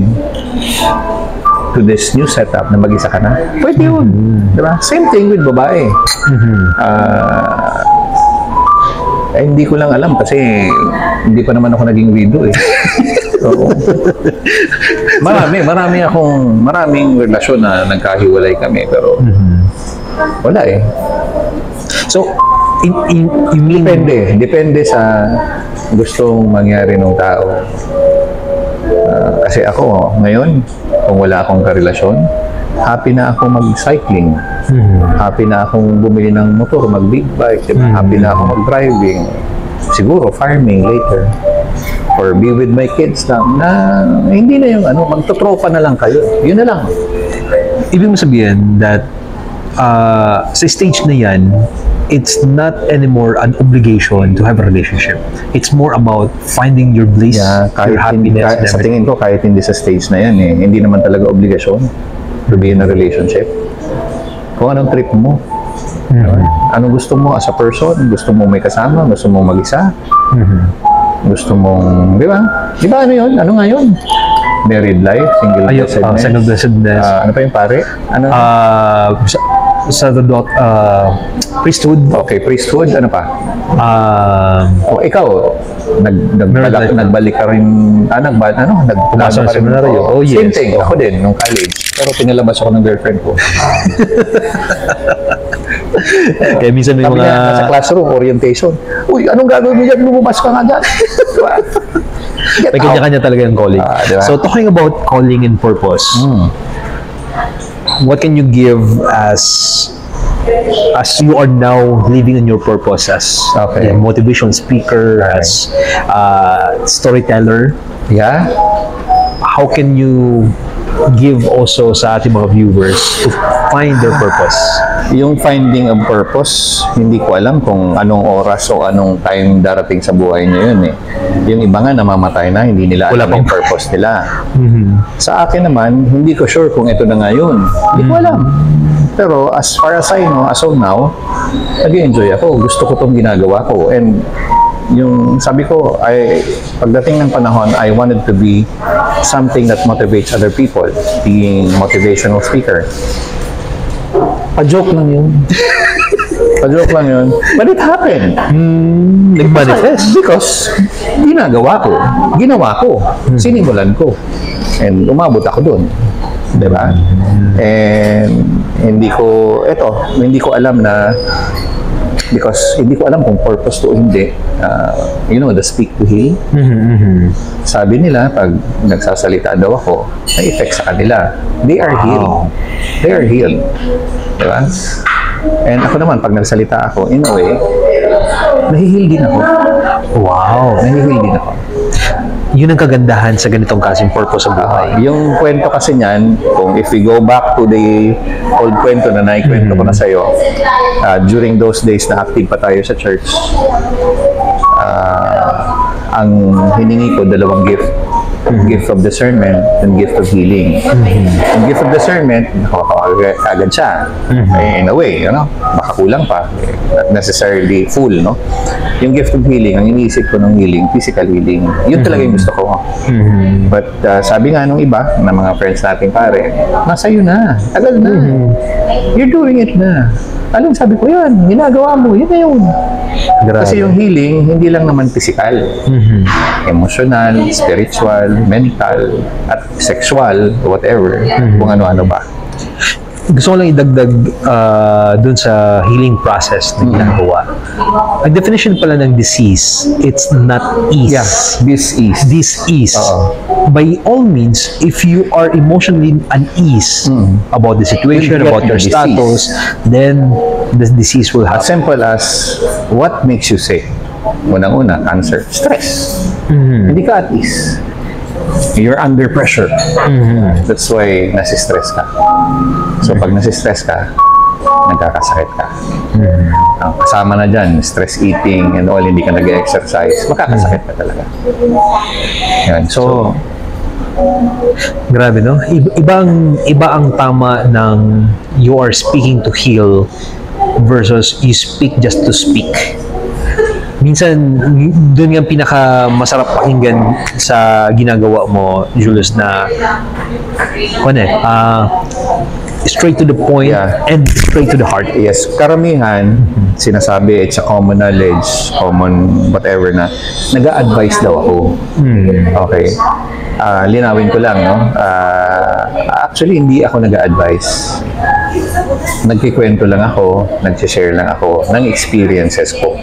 to this new setup na mag-isa ka na? Pwede yun. Diba? Same thing with babae. Hindi ko lang alam kasi hindi pa naman ako naging widow eh. So, maraming relasyon na nagkahiwalay kami, pero wala eh. So, you mean... Depende sa gustong mangyari ng tao. Kasi ako, ngayon, kung wala akong karelasyon, happy na ako mag-cycling. Happy na akong bumili ng motor, mag-big bike. Diba? Happy na akong mag-driving. Siguro, farming later. Or be with my kids lang na hindi na yung magtotropa na lang kayo. Yun na lang. Ibig mo sabihin that sa stage na yan, it's not anymore an obligation to have a relationship. It's more about finding your bliss, your happiness. Sa tingin ko, kahit hindi sa stage na yan, hindi naman talaga obligasyon to be in a relationship. Kung anong trip mo. Anong gusto mo as a person? Gusto mo may kasama? Gusto mo mag-isa? Gusto mong, di ba? Di ba ano yun? Ano nga yun? Married life, single blessedness. Single blessedness. Ano pa yung pare? Ano? Priesthood. Okay, priesthood. Ano pa? Ikaw, nagbalik ka rin, nagpumano ka rin. Oh, yes. Same thing, ako din, nung college. Pero pinalabas ako ng girlfriend ko. Kaya minsan may mga... Sa classroom, orientation. Uy, anong gagawin mo dyan? Lumabas ka nga dyan. May kanya-kanya talaga yung calling. Diba? So, talking about calling and purpose, what can you give as you are now living in your purpose as a motivation speaker, as storyteller? Yeah. How can you give also sa ating mga viewers to find their purpose? Yung finding of purpose, hindi ko alam kung anong oras o anong time darating sa buhay niyo yun eh. Yung iba nga namamatay na, hindi nila alam yung purpose nila. Sa akin naman, hindi ko sure kung ito na nga yun. Hindi ko alam. Pero as far as I know, as of now, nag-enjoy ako. Gusto ko itong ginagawa ko. And yung sabi ko, pagdating ng panahon, I wanted to be something that motivates other people, being motivational speaker. Pa-joke lang yun. Pa-joke lang yun. But it happened. Nag-manifest. Because ginawa ko, sinimulan ko. And umabot ako dun. Diba? And hindi ko alam na, because hindi ko alam kung purpose to o hindi. The speak to heal. Sabi nila, pag nagsasalita daw ako, may effect sa kanila. They are healed. They are healed. Diba? And ako naman, pag nagsalita ako, in a way, nahihil din ako. Wow! Nahihil din ako. Yun ang kagandahan sa ganitong kasing purpose sa buhay. Yung kwento kasi niyan, kung if we go back to the old kwento na naikwento ko na sa'yo, during those days na active pa tayo sa church, ang hiningi ko, 2 gift. Gift of discernment and gift of healing. Yung gift of discernment, agad siya. In a way, baka kulang pa. Not necessarily full, no? Yung gift of healing, ang iniisip ko ng healing, physical healing, yun talaga yung gusto ko. But sabi nga nung iba, na mga friends natin pare, nasa iyo na, tagal na. You're doing it na. Anong sabi ko yan? Ginagawa mo, yun na yun. Kasi yung healing, hindi lang naman physical. Emotional, spiritual, mental, at sexual, whatever, kung ano-ano ba. Gusto ko lang idagdag dun sa healing process na ginagawa. Ang definition pala ng disease, it's not ease. Yeah, this is. By all means, if you are emotionally unease about the situation, about your status, then the disease will happen. As simple as, what makes you sick? Unang-una, cancer. Stress. Hindi ka at ease. You're under pressure. That's why nasistress ka. So pag nasistress ka, nagkakasakit ka. Kasama na dyan, stress eating and all, hindi ka nag-exercise, makakasakit ka talaga. Yan. So, grabe, no? Iba ang tama ng you are speaking to heal versus you speak just to speak. minsan doon yung pinaka masarap pakinggan sa ginagawa mo, Julius, na straight to the point and straight to the heart. Yes, karamihan, sinasabi, it's a common knowledge, common whatever na, nag-a-advise daw ako. Okay. Linawin ko lang, no? Actually, hindi ako nag-a-advise. Nagkikwento lang ako, nag-share lang ako ng experiences ko.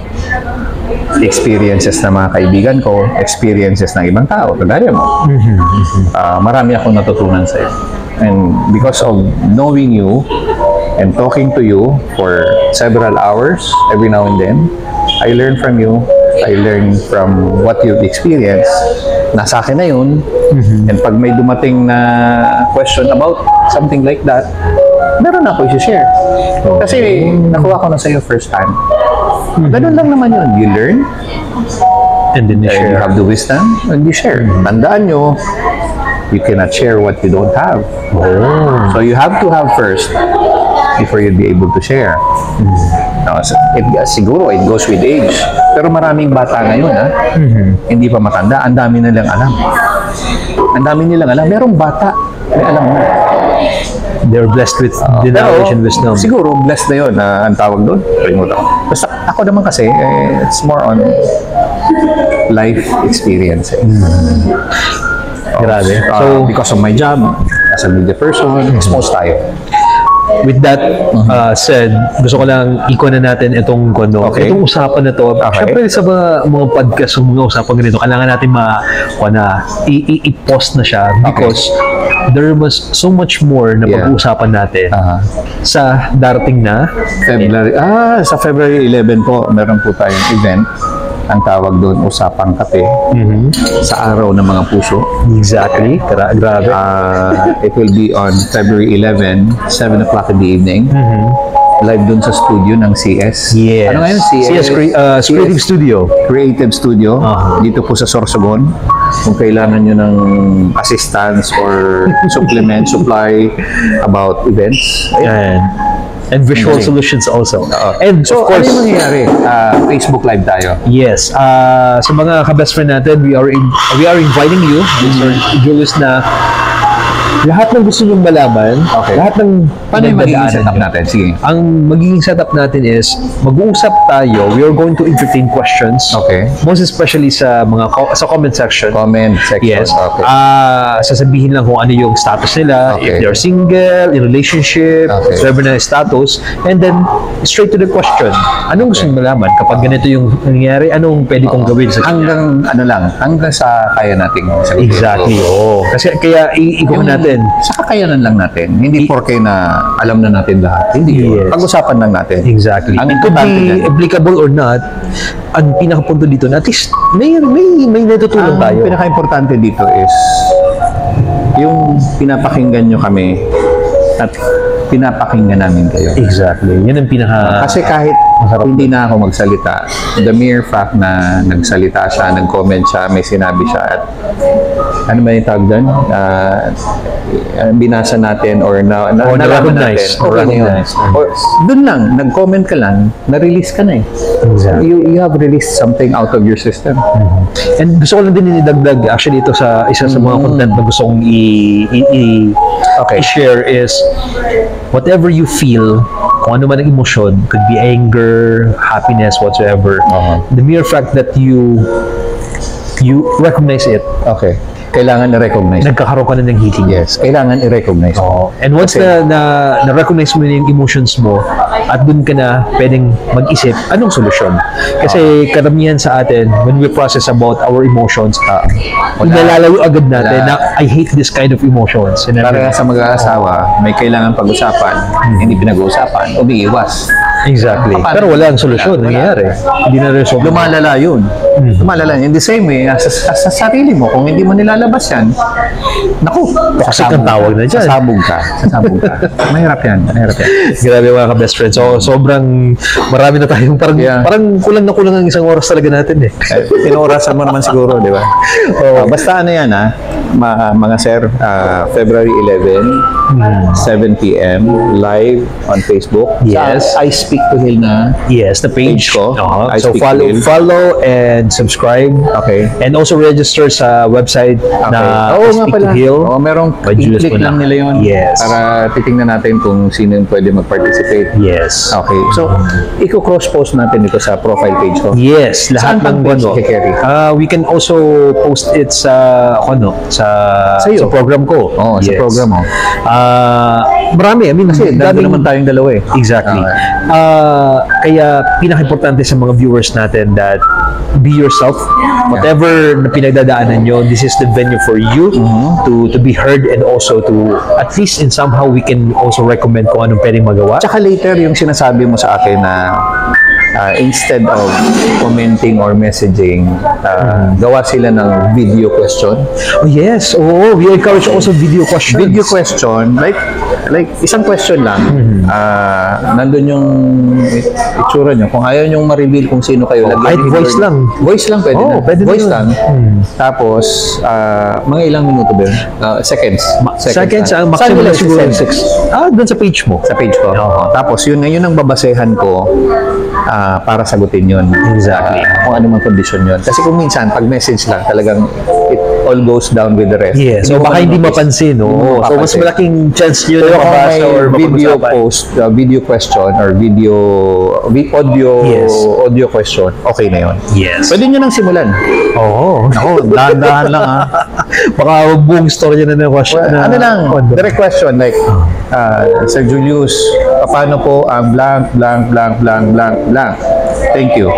Experiences ng mga kaibigan ko, experiences ng ibang tao, kagaya mo. Marami akong natutunan sa'yo. And because of knowing you and talking to you for several hours every now and then, I learn from you. I learn from what you've experienced. Nasa akin na yun. And pag may dumating na question about something like that, meron ako i-share. Kasi nakuha ko na sa'yo first time. Ganun lang naman yun. You learn, And then you and you share. have the wisdom, and you share. Tandaan nyo, you cannot share what you don't have. So you have to have first before you'll be able to share. Siguro it goes with age. Pero maraming bata ngayon, hindi pa matanda, ang dami nilang alam. Ang dami nilang alam. Merong bata, may alam na. They're blessed with the knowledge and wisdom. Siguro, blessed na yun. Ang tawag doon, kalimutan ko. Basta ako naman kasi, it's more on life experiences. Grabe. So, because of my job, as a media person, exposed tayo. With that said, gusto ko lang ikuha na natin itong Okay. itong usapan na to. Okay. Siyempre sa mga podcast, sa mga usapan ganito, kailangan natin i-post na siya because there was so much more na pag-uusapan natin sa darating na February, sa February 11 po, meron po tayong event. Ang tawag doon, Usapang Kape, sa Araw ng Mga Puso. Exactly. Grabe. It will be on February 11, 7 o'clock in the evening. Live doon sa studio ng CS. Yes. Ano ngayon? CS Creative Studio. Creative Studio. Dito po sa Sorsogon. Kung kailangan nyo ng assistance or supply about events. And visual solutions also. And So, of course, ano yung mangyayari? Facebook Live tayo. yes, sa mga ka-best friend natin, we are inviting you, Mr. Julius, na lahat ng gusto nyong malaman, lahat ng Paano yung magiging pinagdadaanan setup nyo. natin? Sige. Ang magiging setup natin is mag-uusap tayo. We are going to entertain questions. Okay. Most especially sa sa comment section. Comment section. Yes. Okay. Sasabihin lang kung ano yung status nila, Okay. if they're single, in relationship, Okay. whatever na yung status, and then straight to the question. Anong gusto nyo malaman? Kapag ganito yung nangyayari, anong pwede kong gawin sa hanggang sa kaya nating sagutin. Exactly. Oo. Kasi kaya ikuha natin. Sa kakayanan lang natin. Hindi porke na alam na natin lahat. Hindi. Yes. Pag-usapan lang natin. Exactly. Ang It could importante be dyan, applicable or not. Ang pinakapunto dito na at least may natutulong ang tayo. pinaka-importante dito is yung pinapakinggan nyo kami at pinapakinggan namin kayo. Exactly. Yan ang pinaka... Kasi kahit hindi na ako magsalita, the mere fact na nagsalita siya, nag-comment siya, may sinabi siya, at ano ba yung tawag doon? Binasa natin or nalaman na-recognize. natin. Okay na yun. Or doon lang, nag-comment ka lang, na-release ka na eh. Exactly. You have released something out of your system. And gusto ko lang din idagdag, actually ito sa isa sa mga content na gusto kong i-share is whatever you feel, kung ano man ang emosyon, could be anger, happiness, whatsoever, the mere fact that you recognize it, Okay. Kailangan i-recognize. nagkakaroon ka na ng healing. Yes, kailangan i-recognize. And once na-recognize mo na yung emotions mo at dun ka na pwedeng mag-isip, anong solusyon? Kasi karamihan sa atin, when we process about our emotions, inalalayo agad natin na I hate this kind of emotions. And Para sa mag-aasawa, may kailangan pag-usapan, hindi pinag-uusapan, umiiwas. Exactly. Pero wala ang solusyon. Nangyayari. Hindi na resolve. Lumalala yun. Lumalala yun. In the same way, sa sarili mo, kung hindi mo nilalabas yan, naku, Toxic ang tawag na dyan. Sasabog ka. Mahirap yan. Grabe mga ka-best friends. So, sobrang marami na tayong parang kulang na kulang ang isang oras talaga natin eh. Tinorasan mo naman siguro, di ba? Basta ano yan mga sir, February 11, 7 p.m. live on Facebook. Yes. Sa Speak to Heal na Yes, the page. Page ko. I So Speak to Heal. follow and subscribe. Okay. And also register sa website na Oo nga Speak pala. to Heal. Oo, merong By Julius i-click lang Muna. nila yun. Yes. Para titingnan natin kung sino yung pwede mag-participate. Yes. Okay. So, i-cross-post natin ito sa profile page ko. Yes, lahat Saan ng page ano. i-carry? We can also post it sa Sa'yo? sa program ko. Oo, sa program mo. Marami, I mean, Kasi dati naman tayong dalawa eh. Exactly. Okay. Kaya pinaka-importante sa mga viewers natin that be yourself. Whatever na pinagdadaanan nyo, this is the venue for you to be heard, and also to, at least in somehow, we can also recommend kung anong pwedeng magawa. Tsaka later, yung sinasabi mo sa akin na instead of commenting or messaging, gawa sila ng video question. Oh yes, oo, we encourage also video questions. Video question, like isang question lang. Nandun yung itsura nyo. Kung ayaw nyong ma-reveal kung sino kayo, lagyan kahit yung voice lang. Voice lang pwede na. Pwede Voice na lang. Tapos, mga ilang minuto ba yun? Seconds. Seconds, ang Saan maximum nila na siguro. isi-send? Doon sa page mo. Sa page ko. Oo. Tapos, yun ang babasehan ko para sagutin yun. Exactly. Kung ano mang kondisyon yun. Kasi kung minsan, pag message lang, talagang it all goes down with the rest. Yes, so baka hindi mapansin, no? Hindi mo So mas mapapansin. malaking chance yun Pero na kung mabasa may or video mapag-usapan. post, video question, or Yes. audio question, okay na yun. Yes. Pwede nyo nang simulan. Oo. Ako, dahan-dahan lang ha. Baka buong story na question. Well, ano lang, direct question like, Sir Julius, paano po ang blank, blank, blank, blank, blank, blank? Thank you.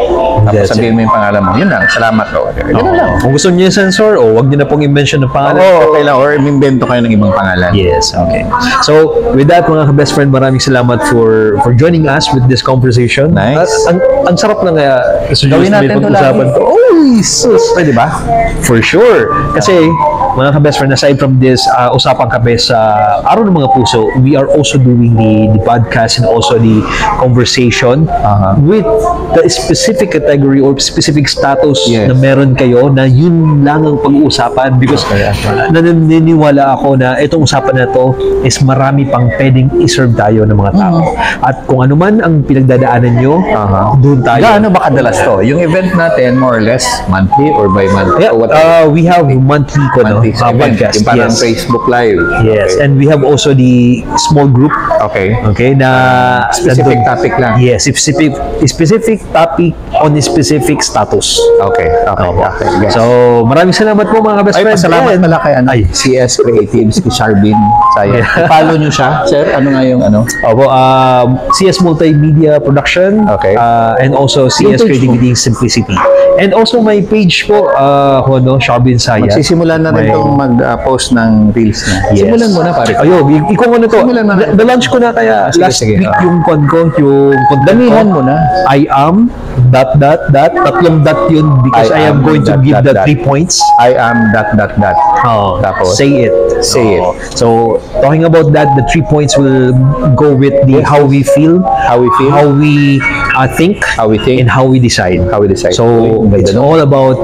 Tapos That's sabihin mo yung pangalan mo. Yun lang, salamat po. Ganun lang. Kung gusto niyo yung sensor, wag niyo na pong i-mention ng pangalan. Oo, okay lang. Or imimbento kayo ng ibang pangalan. Yes, okay. So, with that, mga ka-best friend, maraming salamat for joining us with this conversation. Nice. At ang sarap ng Gawin natin ito pag-usapan lagi. ko. Oh, sus! Pwede ba? For sure. Kasi, mga ka-best friend, aside from this, usapang kape sa Araw ng Mga Puso, we are also doing the podcast and also the conversation with the specific category or specific status Yes. na meron kayo na yun lang ang pag-uusapan, because naniniwala ako na itong usapan na to is marami pang pwedeng iserve tayo ng mga tao. At kung ano man ang pinagdadaanan nyo, doon tayo. Gaano ba kadalas to? Yung event natin, more or less, monthly or bi-monthly? Yeah, Or whatever. we have monthly ko, no? Monthly event. Podcast. Yung parang Yes. Facebook Live. Yes, Okay. and we have also the small group. Okay. Okay, na Specific topic lang. Yes, specific topic on a specific status. Okay. Okay. Opo. Okay. Yes. So, maraming salamat po mga best Ay, friends. pasalamat And- pala kay Ay. CS Creatives, kay Sharbin. Sayang. I-follow nyo siya. Sir, ano nga yung ano? Opo, CS Multimedia Production. Okay. And also CS Yung page Creativity Simplicity. And also my page po, Sharbin Saya. Magsisimula na rin May- itong mag-post ng reels niya. Yes. Simulan mo na, pare. Ayo, ikaw muna to. Simulan mo na. Na-launch ko na kaya Sige, last sige. week yung content ko. Damihan mo na. I am, ... tatlong dot yun because I am going to give the 3 points. I am ... Oh, Tapos? say it. Say it. So, talking about that, the 3 points will go with the how we feel, How we feel. how we think, How we think. and how we decide. How we decide. So, Uy, it's ganda, no? all about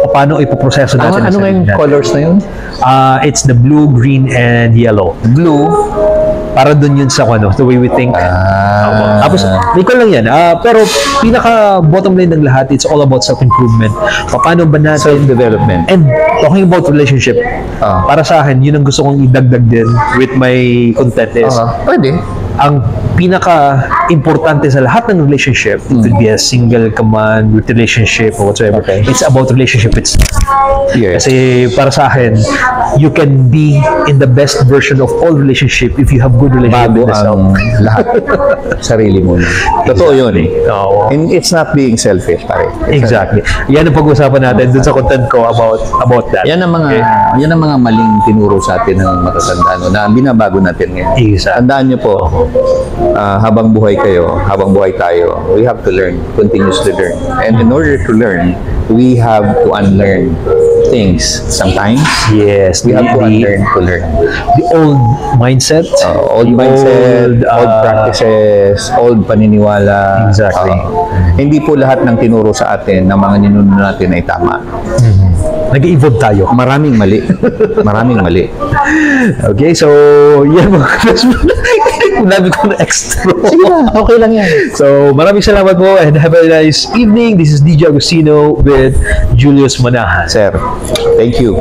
paano ipoproseso natin. Ano ang nga yung sarili natin. colors na yun? It's the blue, green, and yellow. Blue. Para dun yun sa the way we think. Tapos, recall lang yan. Pero, pinaka bottom line ng lahat, it's all about self-improvement. Paano ba natin... Self-development. And talking about relationship, para sa akin, yun ang gusto kong idagdag din with my content is, Pwede. ang pinaka-importante sa lahat ng relationship, it could be a single ka man, with relationship, or whatsoever, Okay. it's about relationship itself. Yes. Kasi para sa akin, you can be in the best version of all relationship if you have good relationship Bago with yourself. ang lahat. Sarili mo na. Totoo yun eh. Oo. And it's not being selfish, pare. Exactly. Yan ang pag-usapan natin dun sa content ko about that. Yan ang mga maling tinuro sa atin ng matatanda na binabago natin ngayon. Exactly. Tandaan niyo po, habang buhay kayo, habang buhay tayo, we have to learn, continuously learn. And in order to learn, we have to unlearn things. Sometimes, Yes. we have to unlearn to learn. The old mindset. Old the mindset, old practices, old paniniwala. Exactly. Hindi po lahat ng tinuro sa atin ng mga ninuno natin ay tama. Nag-evolve tayo. Maraming mali. Maraming mali. Okay, so yan mga Nabi ko na extra. Sige na, okay lang yan. So, maraming salamat po and have a nice evening. This is DJ Agustino with Julius Manahan. Sir, thank you.